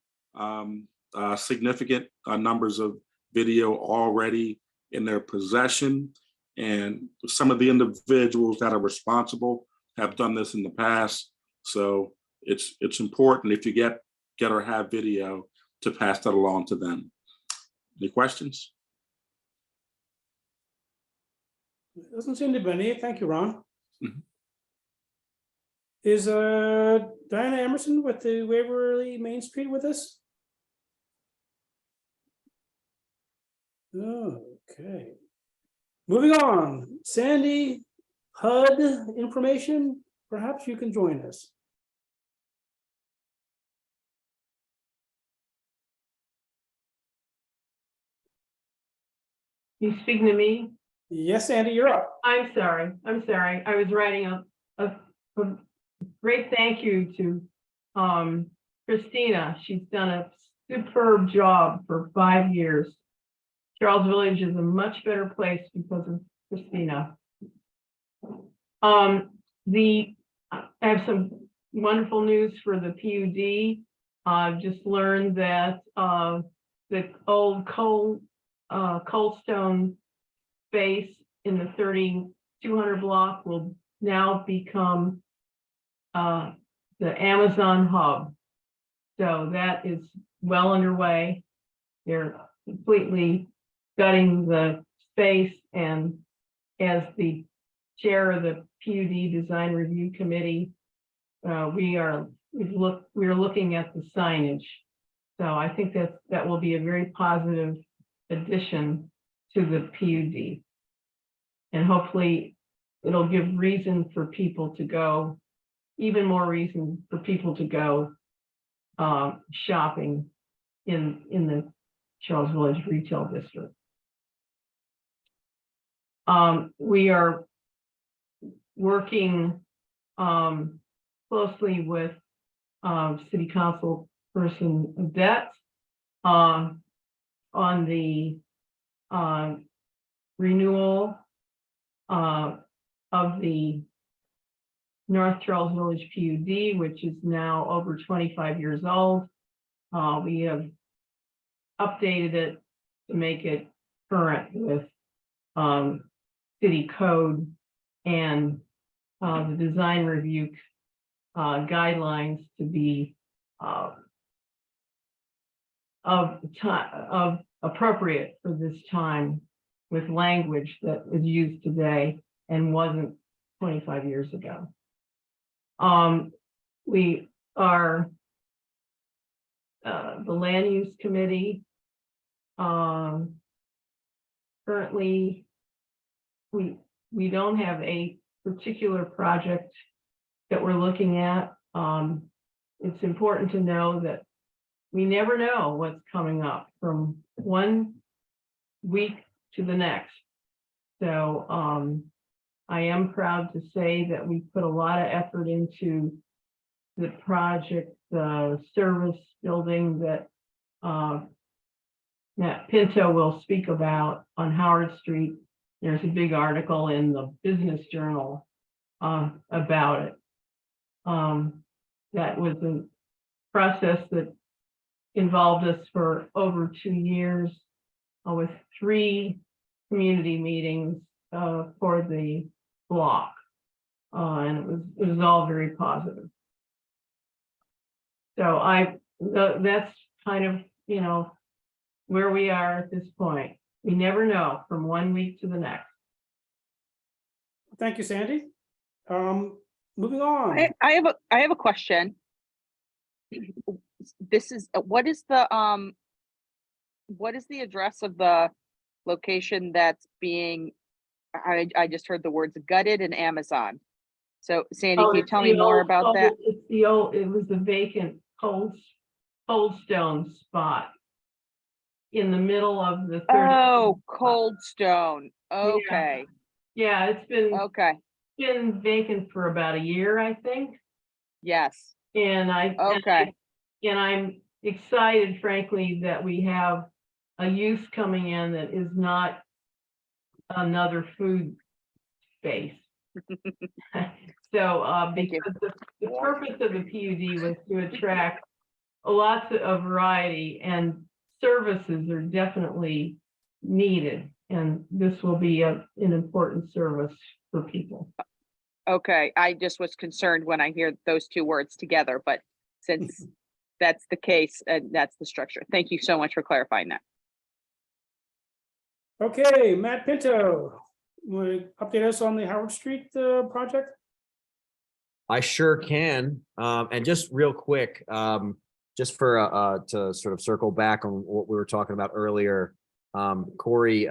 significant numbers of video already in their possession, and some of the individuals that are responsible have done this in the past. So it's important, if you get or have video, to pass that along to them. Any questions? Doesn't seem to be any. Thank you, Ron. Mhm. Is Diana Emerson with the Waverly Main Street with us? Okay. Moving on, Sandy, HUD information, perhaps you can join us. You speaking to me? Yes, Sandy, you're up. I'm sorry. I was writing a great thank you to Christina. She's done a superb job for 5 years. Charles Village is a much better place because of Christina. I have some wonderful news for the PUD. I've just learned that the old Coldstone space in the 3200 block will now become the Amazon hub. So that is well underway. They're completely gutting the space, and as the chair of the PUD Design Review Committee, we're looking at the signage. So I think that will be a very positive addition to the PUD. And hopefully it'll give reason for people to go, even more reason for people to go shopping in the Charles Village Retail District. We are working closely with City Council Person Odette on the renewal of the North Charles Village PUD, which is now over 25 years old. We have updated it to make it current with city code and the design review guidelines to be appropriate for this time, with language that is used today and wasn't 25 years ago. We are the land use committee. Currently, we don't have a particular project that we're looking at. It's important to know that we never know what's coming up from one week to the next. So I am proud to say that we put a lot of effort into the project, the service building that Matt Pinto will speak about on Howard Street. There's a big article in the Business Journal about it. That was a process that involved us for over 2 years with 3 community meetings for the block. And it was all very positive. So that's kind of, you know, where we are at this point. We never know from one week to the next. Thank you, Sandy. Moving on. I have a question. This is what is the address of the location that's being, I just heard the words gutted and Amazon. So Sandy, can you tell me more about that? It's it was the vacant Cold Stone spot in the middle of the 30. Oh, Cold Stone. Okay. Yeah, it's been okay. Been vacant for about a year, I think. Yes. And I'm excited, frankly, that we have a use coming in that is not another food space. So because the purpose of the PUD was to attract lots of variety, and services are definitely needed, and this will be an important service for people. Okay, I just was concerned when I hear those 2 words together, but since that's the case and that's the structure. Thank you so much for clarifying that. Okay, Matt Pinto, want to update us on the Howard Street project? I sure can. And just real quick, just for to sort of circle back on what we were talking about earlier, Corey,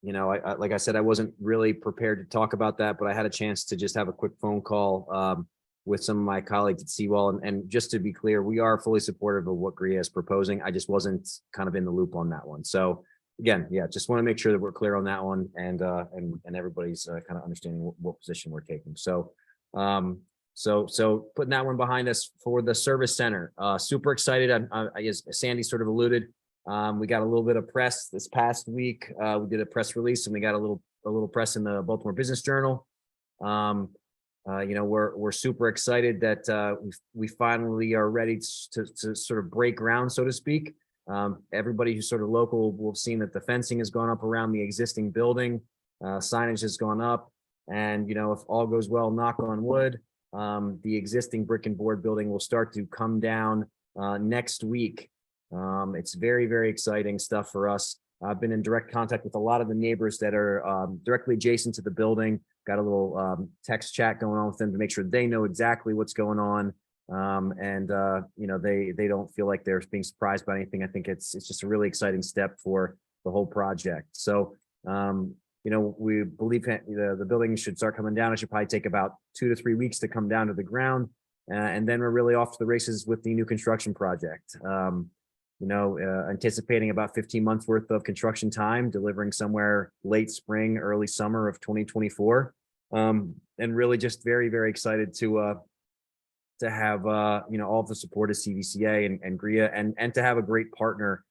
you know, like I said, I wasn't really prepared to talk about that, but I had a chance to just have a quick phone call with some of my colleagues at Seawall. And just to be clear, we are fully supportive of what GRIA is proposing. I just wasn't kind of in the loop on that one. So again, yeah, just want to make sure that we're clear on that one, and everybody's kind of understanding what position we're taking. So so putting that one behind us for the service center, super excited. I guess Sandy sort of alluded. We got a little bit of press this past week. We did a press release, and we got a little press in the Baltimore Business Journal. You know, we're super excited that we finally are ready to sort of break ground, so to speak. Everybody who's sort of local will have seen that the fencing has gone up around the existing building, signage has gone up, and you know, if all goes well, knock on wood, the existing brick and board building will start to come down next week. It's very, very exciting stuff for us. I've been in direct contact with a lot of the neighbors that are directly adjacent to the building. Got a little text chat going on with them to make sure they know exactly what's going on. You know, they don't feel like they're being surprised by anything. I think it's just a really exciting step for the whole project. So, you know, we believe the building should start coming down. It should probably take about 2 to 3 weeks to come down to the ground. And then we're really off to the races with the new construction project. You know, anticipating about 15 months worth of construction time, delivering somewhere late spring, early summer of 2024. And really just very, very excited to have, you know, all of the support of CVCA and GRIA and to have a great partner,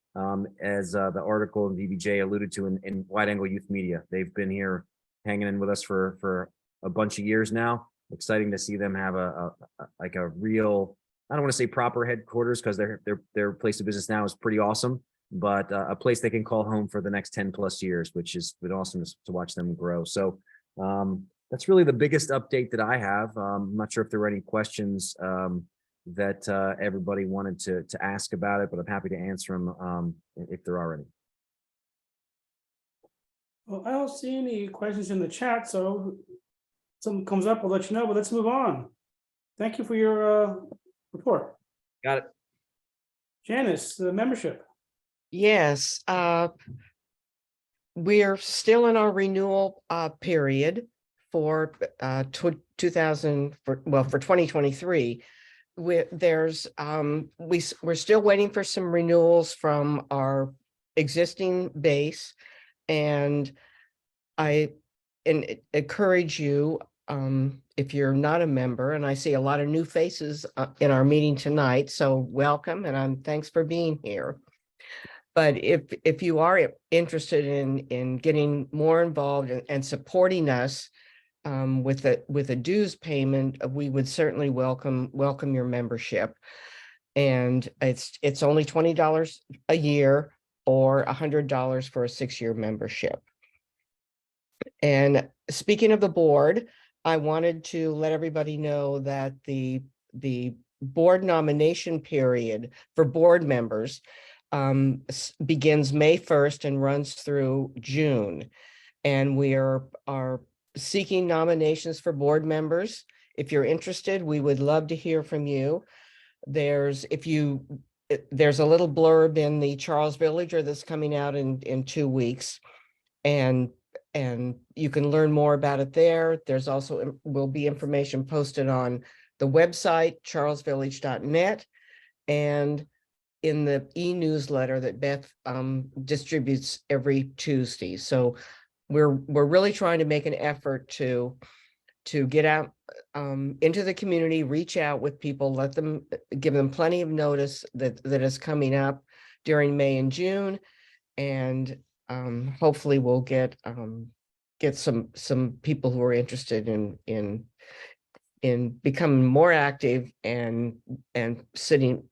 as the article in VBJ alluded to in Wide Angle Youth Media. They've been here hanging in with us for a bunch of years now. Exciting to see them have like a real, I don't want to say proper headquarters because their place of business now is pretty awesome, but a place they can call home for the next 10 plus years, which has been awesome to watch them grow. So that's really the biggest update that I have. I'm not sure if there were any questions that everybody wanted to ask about it, but I'm happy to answer them if there are any. Well, I don't see any questions in the chat, so if something comes up, I'll let you know, but let's move on. Thank you for your report. Got it. Janice, the membership. Yes, we're still in our renewal period for 2023. We're still waiting for some renewals from our existing base, and I encourage you, if you're not a member, and I see a lot of new faces in our meeting tonight, so welcome, and thanks for being here. But if you are interested in getting more involved and supporting us with a dues payment, we would certainly welcome your membership. And it's only $20 a year or $100 for a 6-year membership. And speaking of the board, I wanted to let everybody know that the board nomination period for board members begins May 1st and runs through June. And we are seeking nominations for board members. If you're interested, we would love to hear from you. There's a little blurb in the Charles Villager that's coming out in 2 weeks. And you can learn more about it there. There's also will be information posted on the website, charlesvillage.net, and in the e-newsletter that Beth distributes every Tuesday. So we're really trying to make an effort to get out into the community, reach out with people, give them plenty of notice that is coming up during May and June, and hopefully we'll get some people who are interested in becoming more active and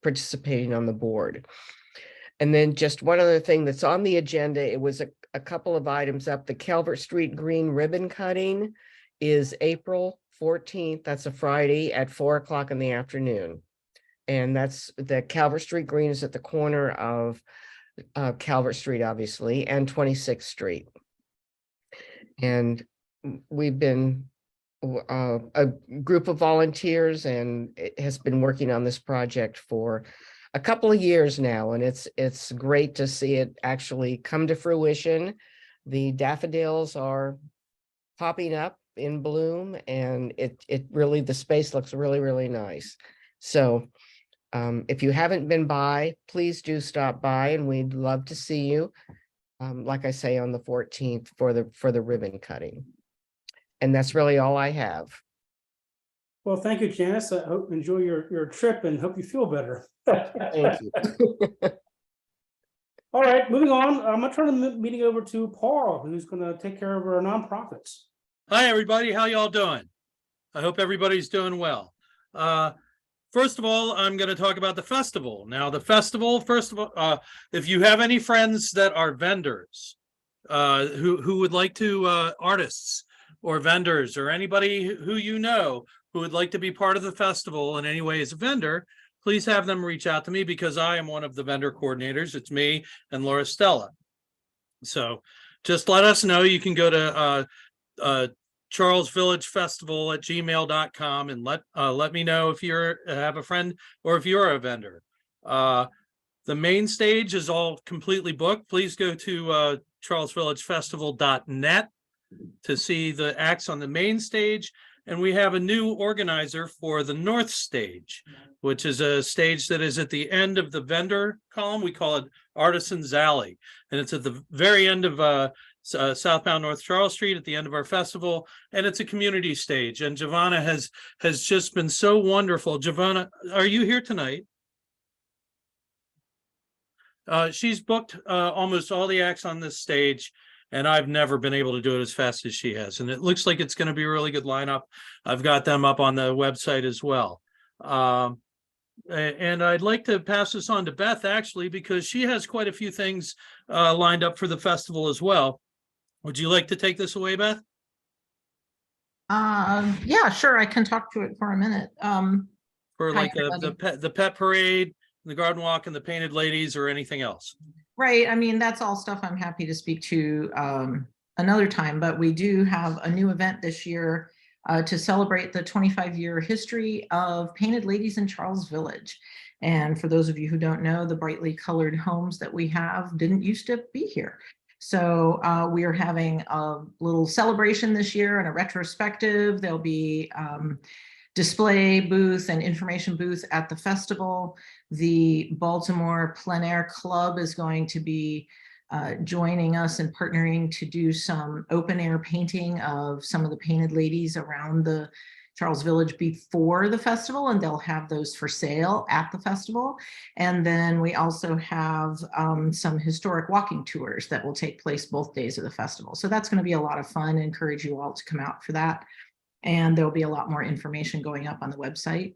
participating on the board. And then just one other thing that's on the agenda, it was a couple of items up. The Calvert Street Green ribbon cutting is April 14th. That's a Friday at 4:00 in the afternoon. And that's the Calvert Street Green is at the corner of Calvert Street, obviously, and 26th Street. And we've been a group of volunteers and it has been working on this project for a couple of years now, and it's great to see it actually come to fruition. The daffodils are popping up in bloom, and it really, the space looks really, really nice. So if you haven't been by, please do stop by, and we'd love to see you. Like I say, on the 14th for the ribbon cutting. And that's really all I have. Well, thank you, Janice. I hope you enjoy your trip and hope you feel better. Thank you. All right, moving on. I'm gonna turn the meeting over to Paul, who's gonna take care of our nonprofits. Hi, everybody. How y'all doing? I hope everybody's doing well. First of all, I'm going to talk about the festival. Now, the festival, first of all, if you have any friends that are vendors, who would like to, artists or vendors or anybody who you know who would like to be part of the festival in any way as a vendor, please have them reach out to me because I am one of the vendor coordinators. It's me and Laura Stella. So just let us know. You can go to charlesvillagefestival@gmail.com and let me know if you're have a friend or if you're a vendor. The main stage is all completely booked. Please go to charlesvillagefestival.net to see the acts on the main stage. And we have a new organizer for the north stage, which is a stage that is at the end of the vendor column. We call it Artisans Alley. And it's at the very end of southbound North Charles Street at the end of our festival. And it's a community stage. And Giovanna has just been so wonderful. Giovanna, are you here tonight? She's booked almost all the acts on this stage, and I've never been able to do it as fast as she has. And it looks like it's going to be a really good lineup. I've got them up on the website as well. And I'd like to pass this on to Beth, actually, because she has quite a few things lined up for the festival as well. Would you like to take this away, Beth? Yeah, sure. I can talk to it for a minute. For Hi, like the pet parade, the garden walk, and the painted ladies, or anything else? Right. I mean, that's all stuff I'm happy to speak to another time, but we do have a new event this year to celebrate the 25-year history of painted ladies in Charles Village. And for those of you who don't know, the brightly colored homes that we have didn't used to be here. So we are having a little celebration this year and a retrospective. There'll be display booth and information booth at the festival. The Baltimore Plein Air Club is going to be joining us and partnering to do some open air painting of some of the painted ladies around the Charles Village before the festival, and they'll have those for sale at the festival. And then we also have some historic walking tours that will take place both days of the festival. So that's going to be a lot of fun. I encourage you all to come out for that. And there'll be a lot more information going up on the website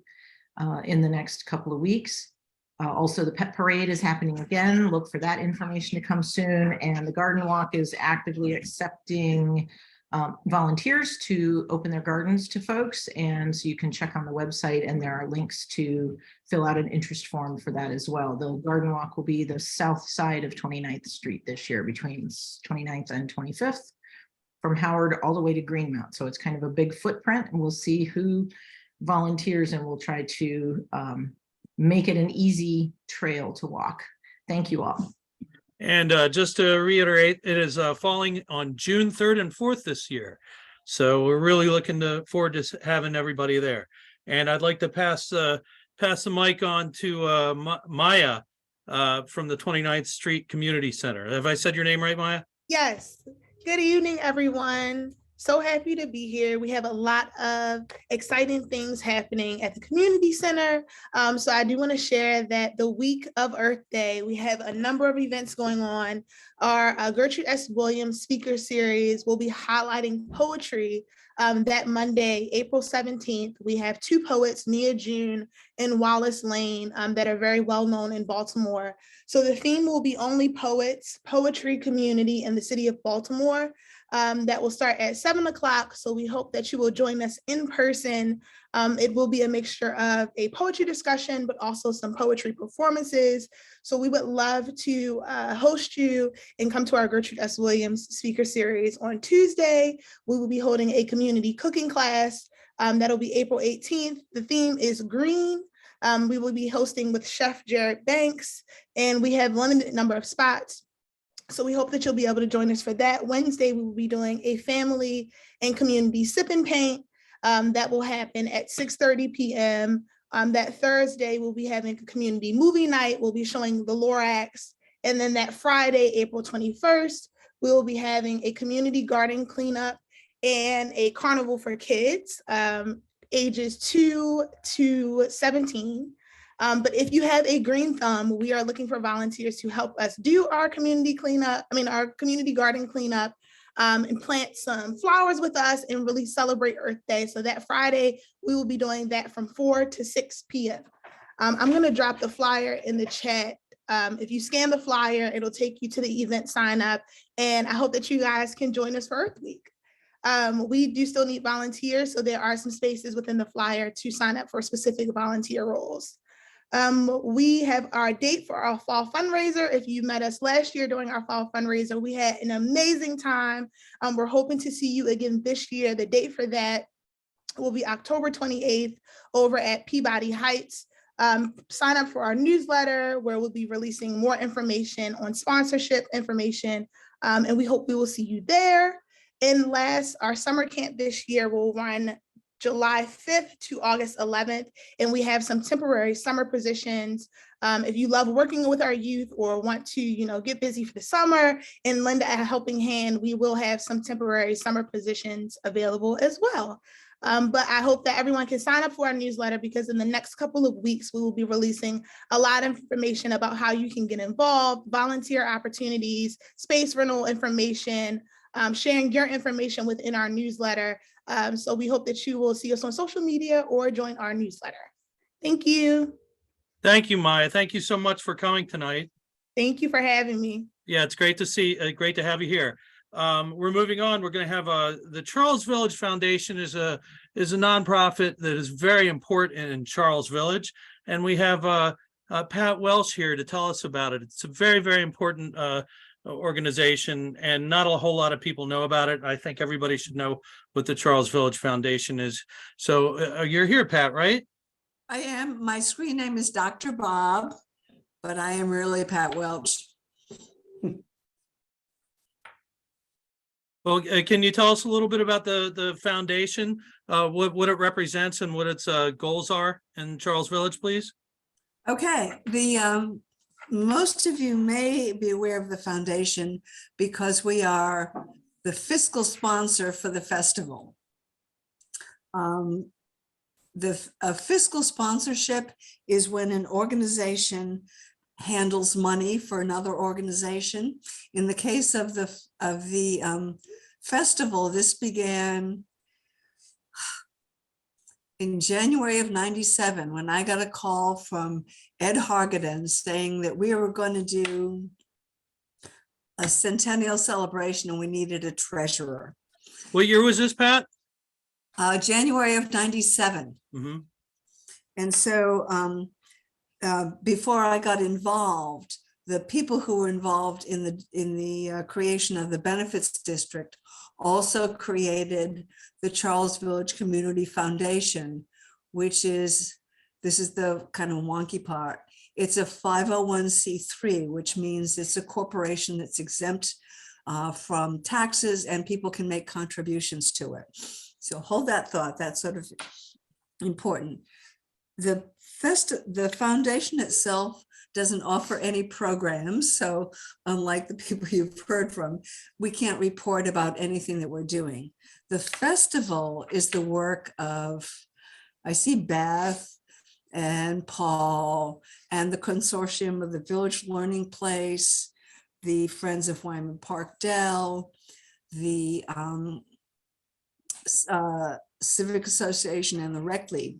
in the next couple of weeks. Also, the pet parade is happening again. Look for that information to come soon. And the garden walk is actively accepting volunteers to open their gardens to folks. And so you can check on the website, and there are links to fill out an interest form for that as well. The garden walk will be the south side of 29th Street this year, between 29th and 25th, from Howard all the way to Greenmount. So it's kind of a big footprint, and we'll see who volunteers, and we'll try to make it an easy trail to walk. Thank you all. And just to reiterate, it is falling on June 3rd and 4th this year. So we're really looking forward to having everybody there. And I'd like to pass the mic on to Maya from the 29th Street Community Center. Have I said your name right, Maya? Yes. Good evening, everyone. So happy to be here. We have a lot of exciting things happening at the community center. So I do want to share that the week of Earth Day, we have a number of events going on. Our Gertrude S. Williams speaker series will be highlighting poetry that Monday, April 17th. We have two poets, Nia June and Wallace Lane, that are very well known in Baltimore. So the theme will be Only Poets, Poetry Community in the City of Baltimore. That will start at 7 o'clock. So we hope that you will join us in person. It will be a mixture of a poetry discussion, but also some poetry performances. So we would love to host you and come to our Gertrude S. Williams speaker series on Tuesday. We will be holding a community cooking class. That'll be April 18th. The theme is green. We will be hosting with Chef Jared Banks, and we have limited number of spots. So we hope that you'll be able to join us for that. Wednesday, we will be doing a family and community sip and paint that will happen at 6:30 p.m. That Thursday, we'll be having a community movie night. We'll be showing the Lorax. And then that Friday, April 21st, we will be having a community garden cleanup and a carnival for kids ages 2 to 17. But if you have a green thumb, we are looking for volunteers to help us do our community cleanup, our community garden cleanup, and plant some flowers with us and really celebrate Earth Day. So that Friday, we will be doing that from 4 to 6 p.m. I'm going to drop the flyer in the chat. If you scan the flyer, it'll take you to the event sign up. And I hope that you guys can join us for Earth Week. We do still need volunteers, so there are some spaces within the flyer to sign up for specific volunteer roles. We have our date for our fall fundraiser. If you met us last year during our fall fundraiser, we had an amazing time. We're hoping to see you again this year. The date for that will be October 28th over at Peabody Heights. Sign up for our newsletter where we'll be releasing more information on sponsorship information, and we hope we will see you there. And last, our summer camp this year will run July 5th to August 11th, and we have some temporary summer positions. If you love working with our youth or want to, get busy for the summer and lend a helping hand, we will have some temporary summer positions available as well. But I hope that everyone can sign up for our newsletter, because in the next couple of weeks, we will be releasing a lot of information about how you can get involved, volunteer opportunities, space rental information, sharing your information within our newsletter. So we hope that you will see us on social media or join our newsletter. Thank you. Thank you, Maya. Thank you so much for coming tonight. Thank you for having me. Yeah, it's great to see, great to have you here. We're moving on. We're going to have the Charles Village Foundation is a nonprofit that is very important in Charles Village, and we have Pat Welsh here to tell us about it. It's a very, very important organization, and not a whole lot of people know about it. I think everybody should know what the Charles Village Foundation is. So you're here, Pat, right? I am. My screen name is Dr. Bob, but I am really Pat Welch. Well, can you tell us a little bit about the foundation, what it represents and what its goals are in Charles Village, please? Okay, most of you may be aware of the foundation because we are the fiscal sponsor for the festival. A fiscal sponsorship is when an organization handles money for another organization. In the case of the festival, this began in January of '97 when I got a call from Ed Hargaden saying that we were going to do a centennial celebration and we needed a treasurer. What year was this, Pat? January of '97. Mm-hmm. And so before I got involved, the people who were involved in the creation of the benefits district also created the Charles Village Community Foundation, which is, this is the kind of wonky part. It's a 501c3, which means it's a corporation that's exempt from taxes and people can make contributions to it. So hold that thought, that's sort of important. The foundation itself doesn't offer any programs. So unlike the people you've heard from, we can't report about anything that we're doing. The festival is the work of, I see Beth and Paul and the consortium of the Village Learning Place, the Friends of Wyman Park Dell, the Civic Association and the Rec League.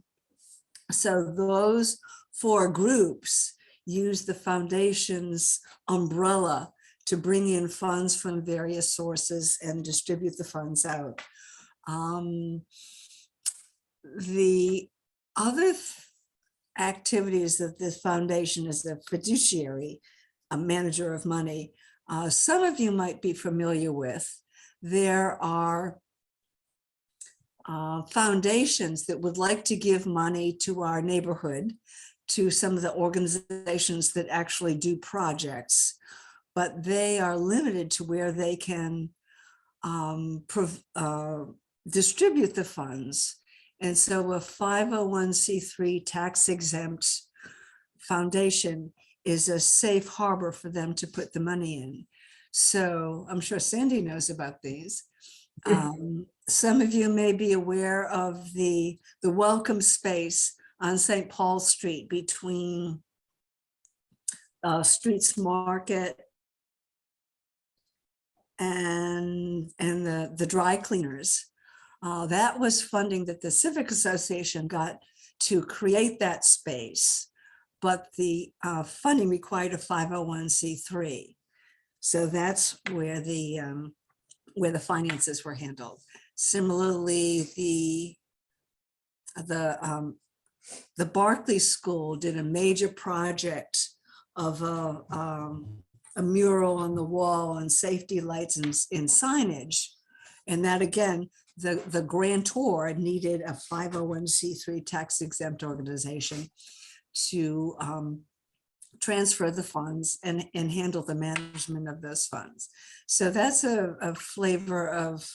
So those four groups use the foundation's umbrella to bring in funds from various sources and distribute the funds out. The other activities of this foundation is a fiduciary, a manager of money. Some of you might be familiar with. There are foundations that would like to give money to our neighborhood, to some of the organizations that actually do projects, but they are limited to where they can distribute the funds. And so a 501c3 tax exempt foundation is a safe harbor for them to put the money in. So I'm sure Sandy knows about these. Some of you may be aware of the welcome space on St. Paul Street between Streets Market and the dry cleaners. That was funding that the Civic Association got to create that space, but the funding required a 501c3. So that's where the finances were handled. Similarly, the the Barclay School did a major project of a mural on the wall and safety lights and signage. And that again, the grantor needed a 501c3 tax exempt organization to transfer the funds and handle the management of those funds. So that's a flavor of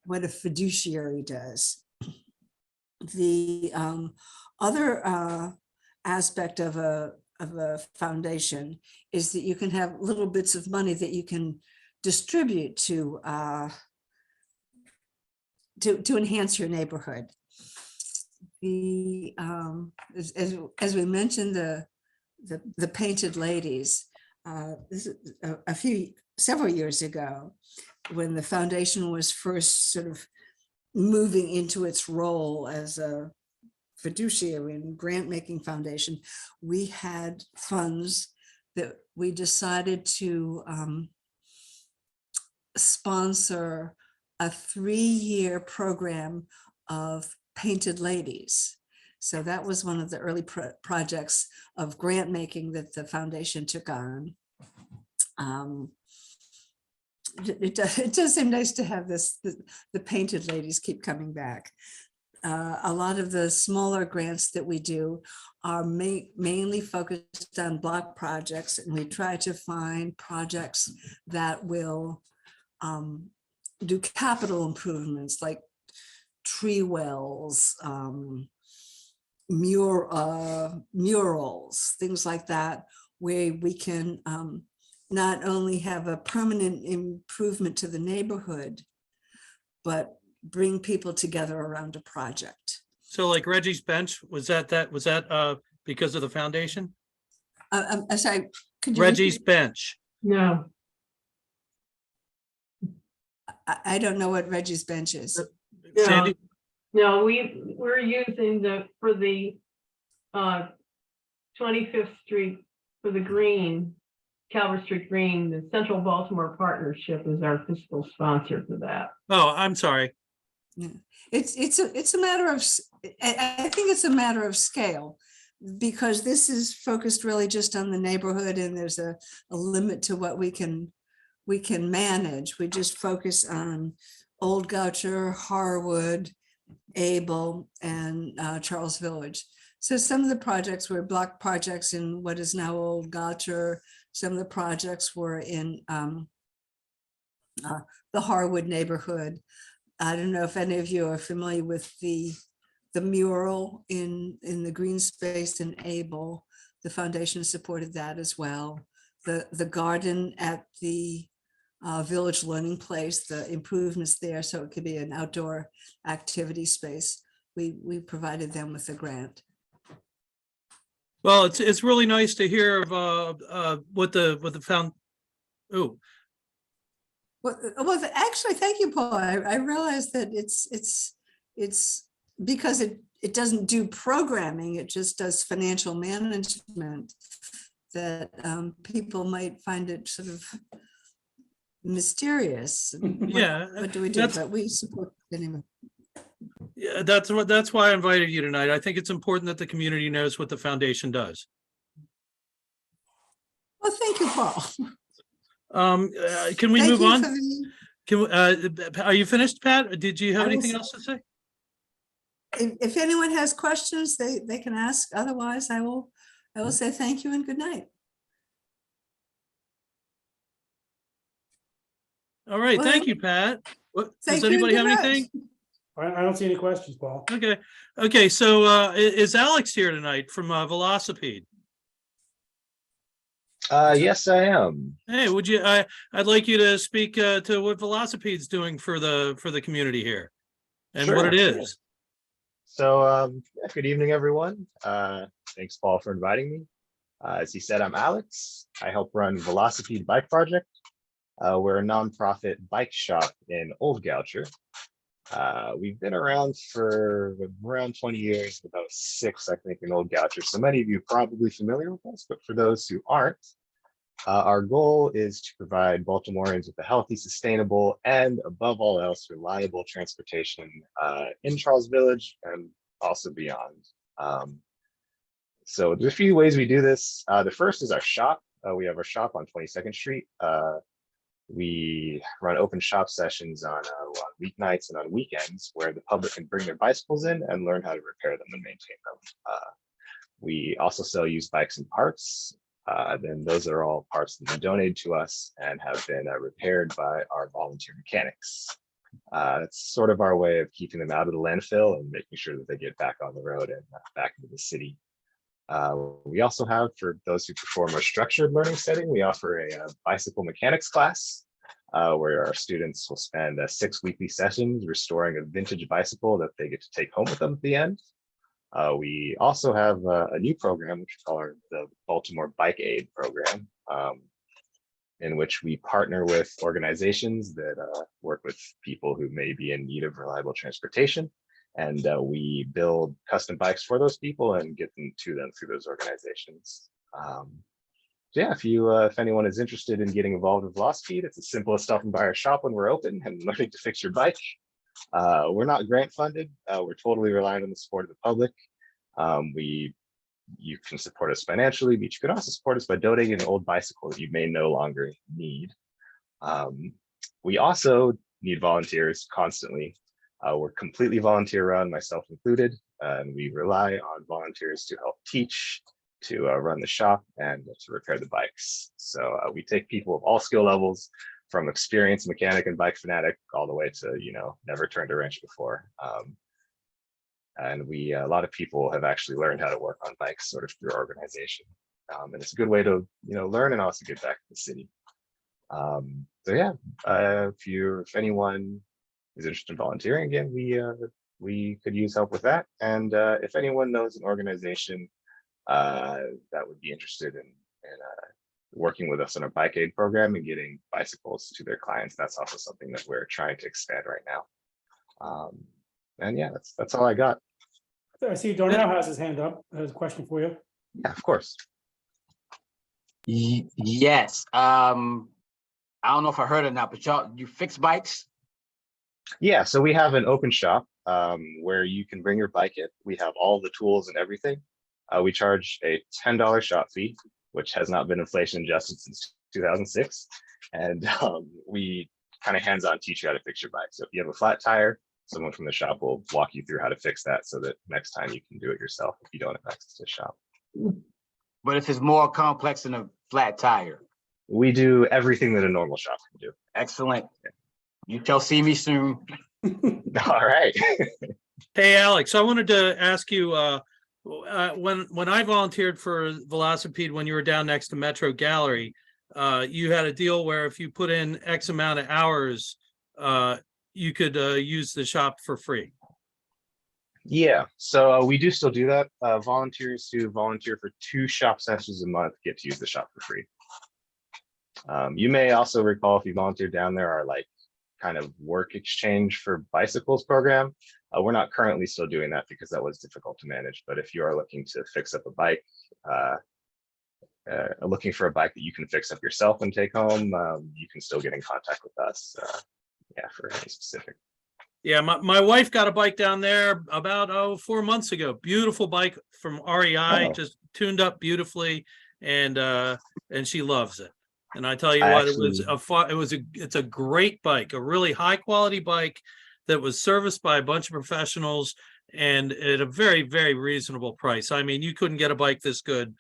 what a fiduciary does. The other aspect of a foundation is that you can have little bits of money that you can distribute to enhance your neighborhood. The as we mentioned, the painted ladies. This is several years ago, when the foundation was first sort of moving into its role as a fiduciary and grant-making foundation, we had funds that we decided to sponsor a 3-year program of painted ladies. So that was one of the early projects of grant making that the foundation took on. It does seem nice to have the painted ladies keep coming back. A lot of the smaller grants that we do are mainly focused on block projects, and we try to find projects that will do capital improvements like tree wells, murals, things like that, where we can not only have a permanent improvement to the neighborhood, but bring people together around a project. So like Reggie's Bench, was that because of the foundation? I'm sorry, could you Reggie's repeat? Bench. No. I don't know what Reggie's Bench is. No, Sandy? no, we're using for the 25th Street, for the green, Calvert Street Green, the Central Baltimore Partnership is our fiscal sponsor for that. Oh, I'm sorry. Yeah. It's a matter of, I think it's a matter of scale, because this is focused really just on the neighborhood, and there's a limit to what we can manage. We just focus on Old Goucher, Harwood, Able, and Charles Village. So some of the projects were block projects in what is now Old Goucher. Some of the projects were in the Harwood neighborhood. I don't know if any of you are familiar with the mural in the green space in Able. The foundation supported that as well. The garden at the Village Learning Place, the improvements there, so it could be an outdoor activity space. We provided them with a grant. Well, it's really nice to hear of what the found. Oh, Well, actually, thank you, Paul. I realized that it's because it doesn't do programming, it just does financial management, that people might find it sort of mysterious. Yeah, What do we do? But we support it anyway. yeah, that's why I invited you tonight. I think it's important that the community knows what the foundation does. Well, thank you, Paul. Can we Thank move you on? for the- Are you finished, Pat? Did you have I anything was- else to say? If anyone has questions, they can ask. Otherwise, I will say thank you and good night. All right, Well, thank you, Pat. Does thank you and anybody have good night. anything? I don't see any questions, Paul. Okay. So is Alex here tonight from Velocipede? Yes, I am. Hey, I'd like you to speak to what Velocipede's doing for the community here and what it Sure. is. So, good evening, everyone. Thanks, Paul, for inviting me. As he said, I'm Alex. I help run Velocipede Bike Project. We're a nonprofit bike shop in Old Goucher. We've been around for around 20 years, about 6, I think, in Old Goucher. So many of you are probably familiar with us, but for those who aren't, our goal is to provide Baltimoreans with a healthy, sustainable, and above all else, reliable transportation in Charles Village and also beyond. So there's a few ways we do this. The first is our shop. We have our shop on 22nd Street. We run open shop sessions on weeknights and on weekends where the public can bring their bicycles in and learn how to repair them and maintain them. We also sell used bikes and parts. Then those are all parts that have been donated to us and have been repaired by our volunteer mechanics. It's sort of our way of keeping them out of the landfill and making sure that they get back on the road and back into the city. We also have, for those who perform a structured learning setting, we offer a bicycle mechanics class where our students will spend 6 weekly sessions restoring a vintage bicycle that they get to take home with them at the end. We also have a new program, which we call the Baltimore Bike Aid program, in which we partner with organizations that work with people who may be in need of reliable transportation. And we build custom bikes for those people and get them to them through those organizations. So yeah, if anyone is interested in getting involved with Velocipede, it's as simple as stopping by our shop when we're open and learning to fix your bike. We're not grant funded. We're totally reliant on the support of the public. You can support us financially, but you can also support us by donating an old bicycle that you may no longer need. We also need volunteers constantly. We're completely volunteer run, myself included, and we rely on volunteers to help teach, to run the shop, and to repair the bikes. So we take people of all skill levels, from experienced mechanic and bike fanatic all the way to, never turned a wrench before. And a lot of people have actually learned how to work on bikes sort of through our organization. And it's a good way to, learn and also get back to the city. So yeah, if anyone is interested in volunteering, again, we could use help with that. And if anyone knows an organization that would be interested in working with us on our bike aid program and getting bicycles to their clients, that's also something that we're trying to expand right now. And yeah, that's all I got. I see Darnell has his hand up, has a question for you. Yeah, of course. Yes. I don't know if I heard it or not, but you fix bikes? Yeah, so we have an open shop where you can bring your bike in. We have all the tools and everything. We charge a $10 shop fee, which has not been inflation adjusted since 2006. And we kind of hands-on teach you how to fix your bike. So if you have a flat tire, someone from the shop will walk you through how to fix that so that next time you can do it yourself if you don't have access to the shop. But if it's more complex than a flat tire? We do everything that a normal shop can do. Excellent. You shall see me soon. All right. Hey, Alex, I wanted to ask you, when I volunteered for Velocipede, when you were down next to Metro Gallery, you had a deal where if you put in X amount of hours, you could use the shop for free. Yeah, so we do still do that. Volunteers who volunteer for 2 shop sessions a month get to use the shop for free. You may also recall, if you volunteered down there, our kind of work exchange for bicycles program. We're not currently still doing that because that was difficult to manage. But if you are looking to fix up a bike, looking for a bike that you can fix up yourself and take home, you can still get in contact with us. Yeah, for any specific. Yeah, my wife got a bike down there about 4 months ago. Beautiful bike from REI, just tuned up beautifully, and she loves it. And I tell you what, it's a great bike, a really high quality bike that was serviced by a bunch of professionals and at a very, very reasonable price. I mean, you couldn't get a bike this good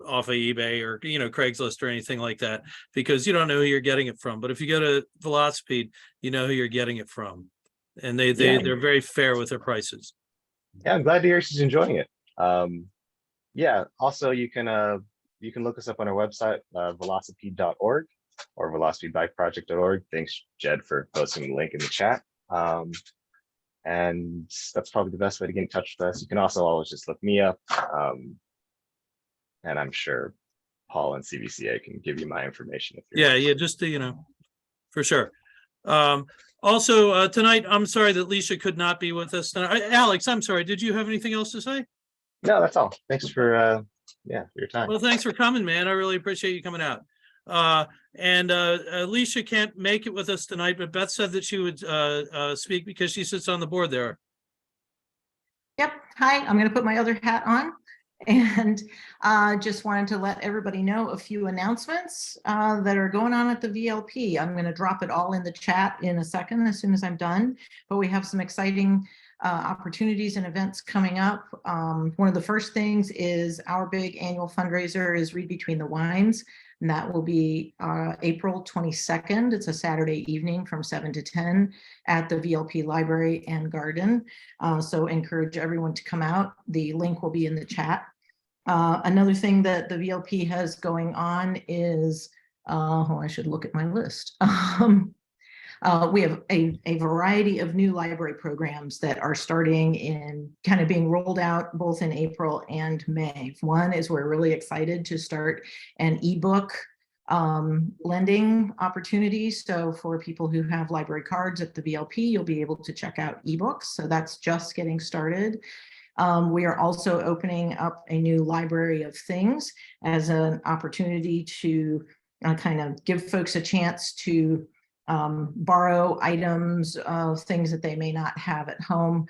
off of eBay or Craigslist or anything like that, because you don't know who you're getting it from. But if you go to Velocipede, you know who you're getting it from, and they're very fair with their prices. Yeah, I'm glad to hear she's enjoying it. Yeah, also you can look us up on our website, velocipede.org or velocipedebikeproject.org. Thanks, Jed, for posting the link in the chat. And that's probably the best way to get in touch with us. You can also always just look me up. And I'm sure Paul and CVCA can give you my information. If you're yeah, just to, for sure. Also, tonight, I'm sorry that Lisa could not be with us tonight. Alex, I'm sorry. Did you have anything else to say? No, that's all. Thanks for your time. Well, thanks for coming, man. I really appreciate you coming out. And Alicia can't make it with us tonight, but Beth said that she would speak because she sits on the board there. Yep. Hi, I'm going to put my other hat on and just wanted to let everybody know a few announcements that are going on at the VLP. I'm going to drop it all in the chat in a second as soon as I'm done, but we have some exciting opportunities and events coming up. One of the first things is our big annual fundraiser is Read Between the Wines, and that will be April 22nd. It's a Saturday evening from 7 to 10 at the VLP Library and Garden. So encourage everyone to come out. The link will be in the chat. Another thing that the VLP has going on is, I should look at my list. We have a variety of new library programs that are starting in kind of being rolled out both in April and May. One is we're really excited to start an ebook lending opportunity. So for people who have library cards at the VLP, you'll be able to check out ebooks. So that's just getting started. We are also opening up a new library of things as an opportunity to kind of give folks a chance to borrow items of things that they may not have at home.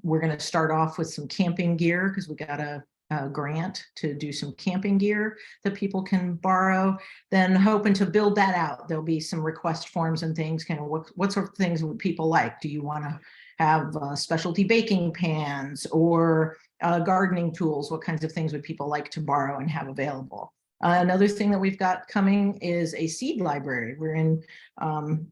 We're going to start off with some camping gear because we got a grant to do some camping gear that people can borrow. Then hoping to build that out. There'll be some request forms and things, kind of what sort of things would people like? Do you want to have specialty baking pans or gardening tools? What kinds of things would people like to borrow and have available? Another thing that we've got coming is a seed library. We're in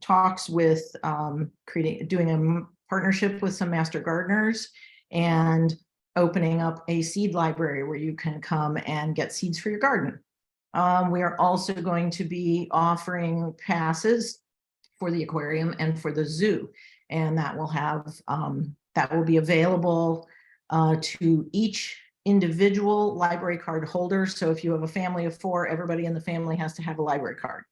talks with doing a partnership with some master gardeners and opening up a seed library where you can come and get seeds for your garden. We are also going to be offering passes for the aquarium and for the zoo, and that will have that will be available to each individual library card holder. So if you have a family of 4, everybody in the family has to have a library card.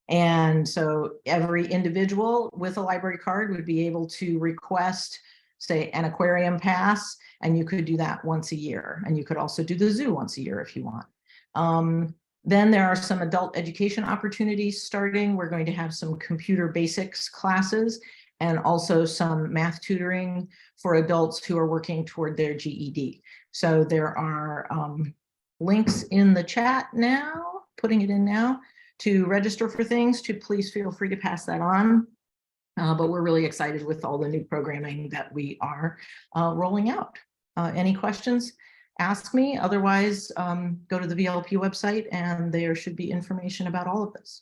And so every individual with a library card would be able to request, say, an aquarium pass, and you could do that once a year. And you could also do the zoo once a year if you want. Then there are some adult education opportunities starting. We're going to have some computer basics classes and also some math tutoring for adults who are working toward their GED. So there are links in the chat now, putting it in now, to register for things. To please feel free to pass that on. But we're really excited with all the new programming that we are rolling out. Any questions? Ask me. Otherwise, go to the VLP website and there should be information about all of this.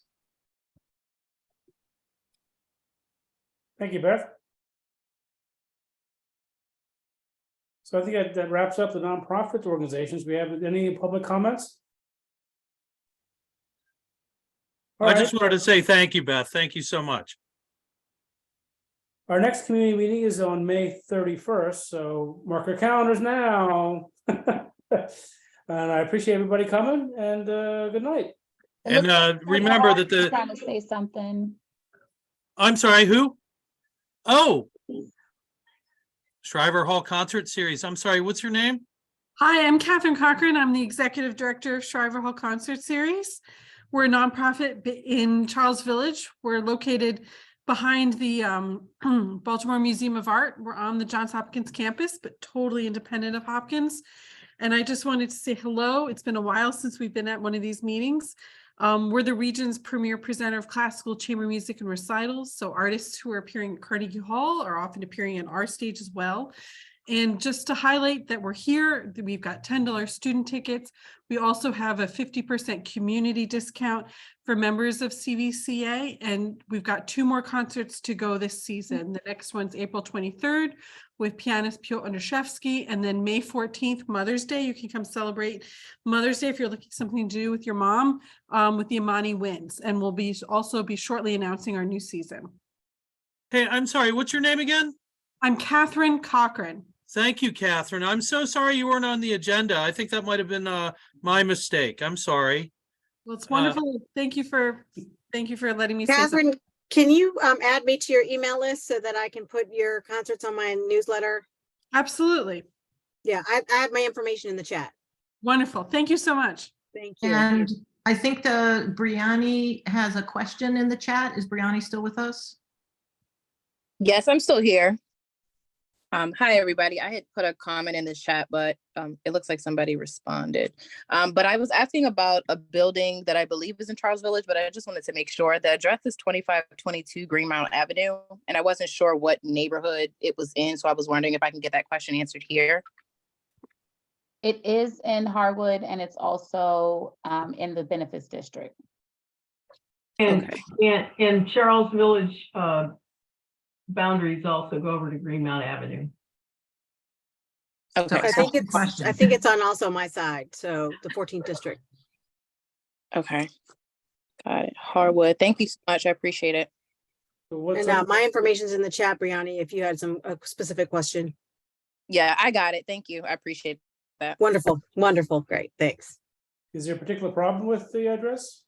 Thank you, Beth. So I think that wraps up the nonprofit organizations. We have any public comments? I just wanted to say thank you, Beth. Thank you so much. Our next community meeting is on May 31st, so mark your calendars now. And I appreciate everybody coming, and good night. And remember that I gotta say something. I'm sorry, who? Oh, Shriver Hall Concert Series. I'm sorry, what's your name? Hi, I'm Catherine Cochran. I'm the Executive Director of Shriver Hall Concert Series. We're a nonprofit in Charles Village. We're located behind the Baltimore Museum of Art. We're on the Johns Hopkins campus, but totally independent of Hopkins. And I just wanted to say hello. It's been a while since we've been at one of these meetings. We're the region's premier presenter of classical chamber music and recitals. So artists who are appearing at Carnegie Hall are often appearing on our stage as well. And just to highlight that we're here, we've got $10 student tickets. We also have a 50% community discount for members of CVCA. And we've got 2 more concerts to go this season. The next one's April 23rd with pianist Piotr Ondrzejewski. And then May 14th, Mother's Day. You can come celebrate Mother's Day if you're looking for something to do with your mom with the Imani Winds. And we'll also be shortly announcing our new season. Hey, I'm sorry, what's your name again? I'm Catherine Cochran. Thank you, Catherine. I'm so sorry you weren't on the agenda. I think that might have been my mistake. I'm sorry. Well, it's wonderful. Thank you for letting me say Catherine, something. can you add me to your email list so that I can put your concerts on my newsletter? Absolutely. Yeah, I add my information in the chat. Wonderful. Thank you so much. Thank you. And I think Brianni has a question in the chat. Is Brianni still with us? Yes, I'm still here. Hi, everybody. I had put a comment in the chat, but it looks like somebody responded. But I was asking about a building that I believe is in Charles Village, but I just wanted to make sure. The address is 2522 Greenmount Avenue, and I wasn't sure what neighborhood it was in, so I was wondering if I can get that question answered here. It is in Harwood and it's also in the benefits district. And Charles Village boundaries also go over to Greenmount Avenue. Okay. I think it's on also my side, so the 14th district. Okay. Got it. Harwood. Thank you so much. I appreciate it. And my information's in the chat, Brianni, if you had a specific question. Yeah, I got it. Thank you. I appreciate that. Wonderful, wonderful, great, thanks. Is there a particular problem with the address?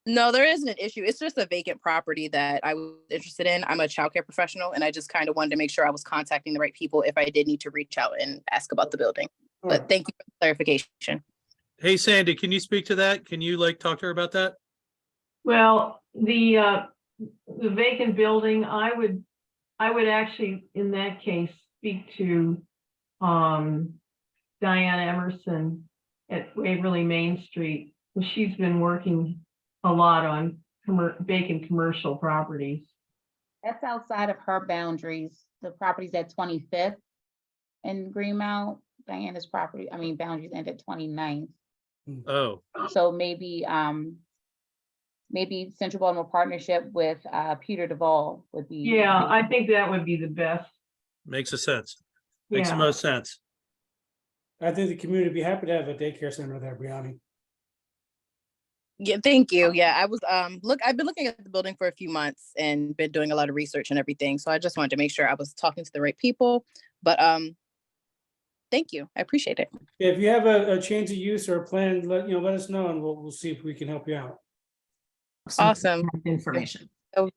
No, there isn't an issue. It's just a vacant property that I was interested in. I'm a childcare professional, and I just kind of wanted to make sure I was contacting the right people if I did need to reach out and ask about the building. But thank you for the clarification. Hey, Sandy, can you speak to that? Can you like talk to her about that? Well, the vacant building, I would actually, in that case, speak to Diane Emerson at Waverly Main Street. She's been working a lot on vacant commercial properties. That's outside of her boundaries. The property's at 25th in Greenmount. Diana's property, boundaries end at 29th. Oh. So maybe Central Baltimore partnership with Peter Duvall would be. Yeah, I think that would be the best. Makes a sense. Makes the Yeah. most sense. I think the community would be happy to have a daycare center there, Brianni. Yeah, thank you. Yeah, I was I've been looking at the building for a few months and been doing a lot of research and everything. So I just wanted to make sure I was talking to the right people. But thank you. I appreciate it. If you have a change of use or a plan, let us know and we'll see if we can help you out. Awesome. Information. Okay,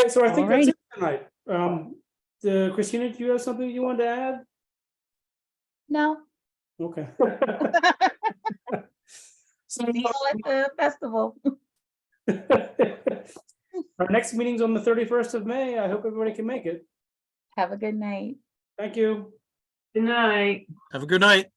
so I think that's it tonight. Christina, do you have something you wanted to add? No. Okay. See you at the festival. Our next meeting's on the 31st of May. I hope everybody can make it. Have a good night. Thank you. Good night. Have a good night.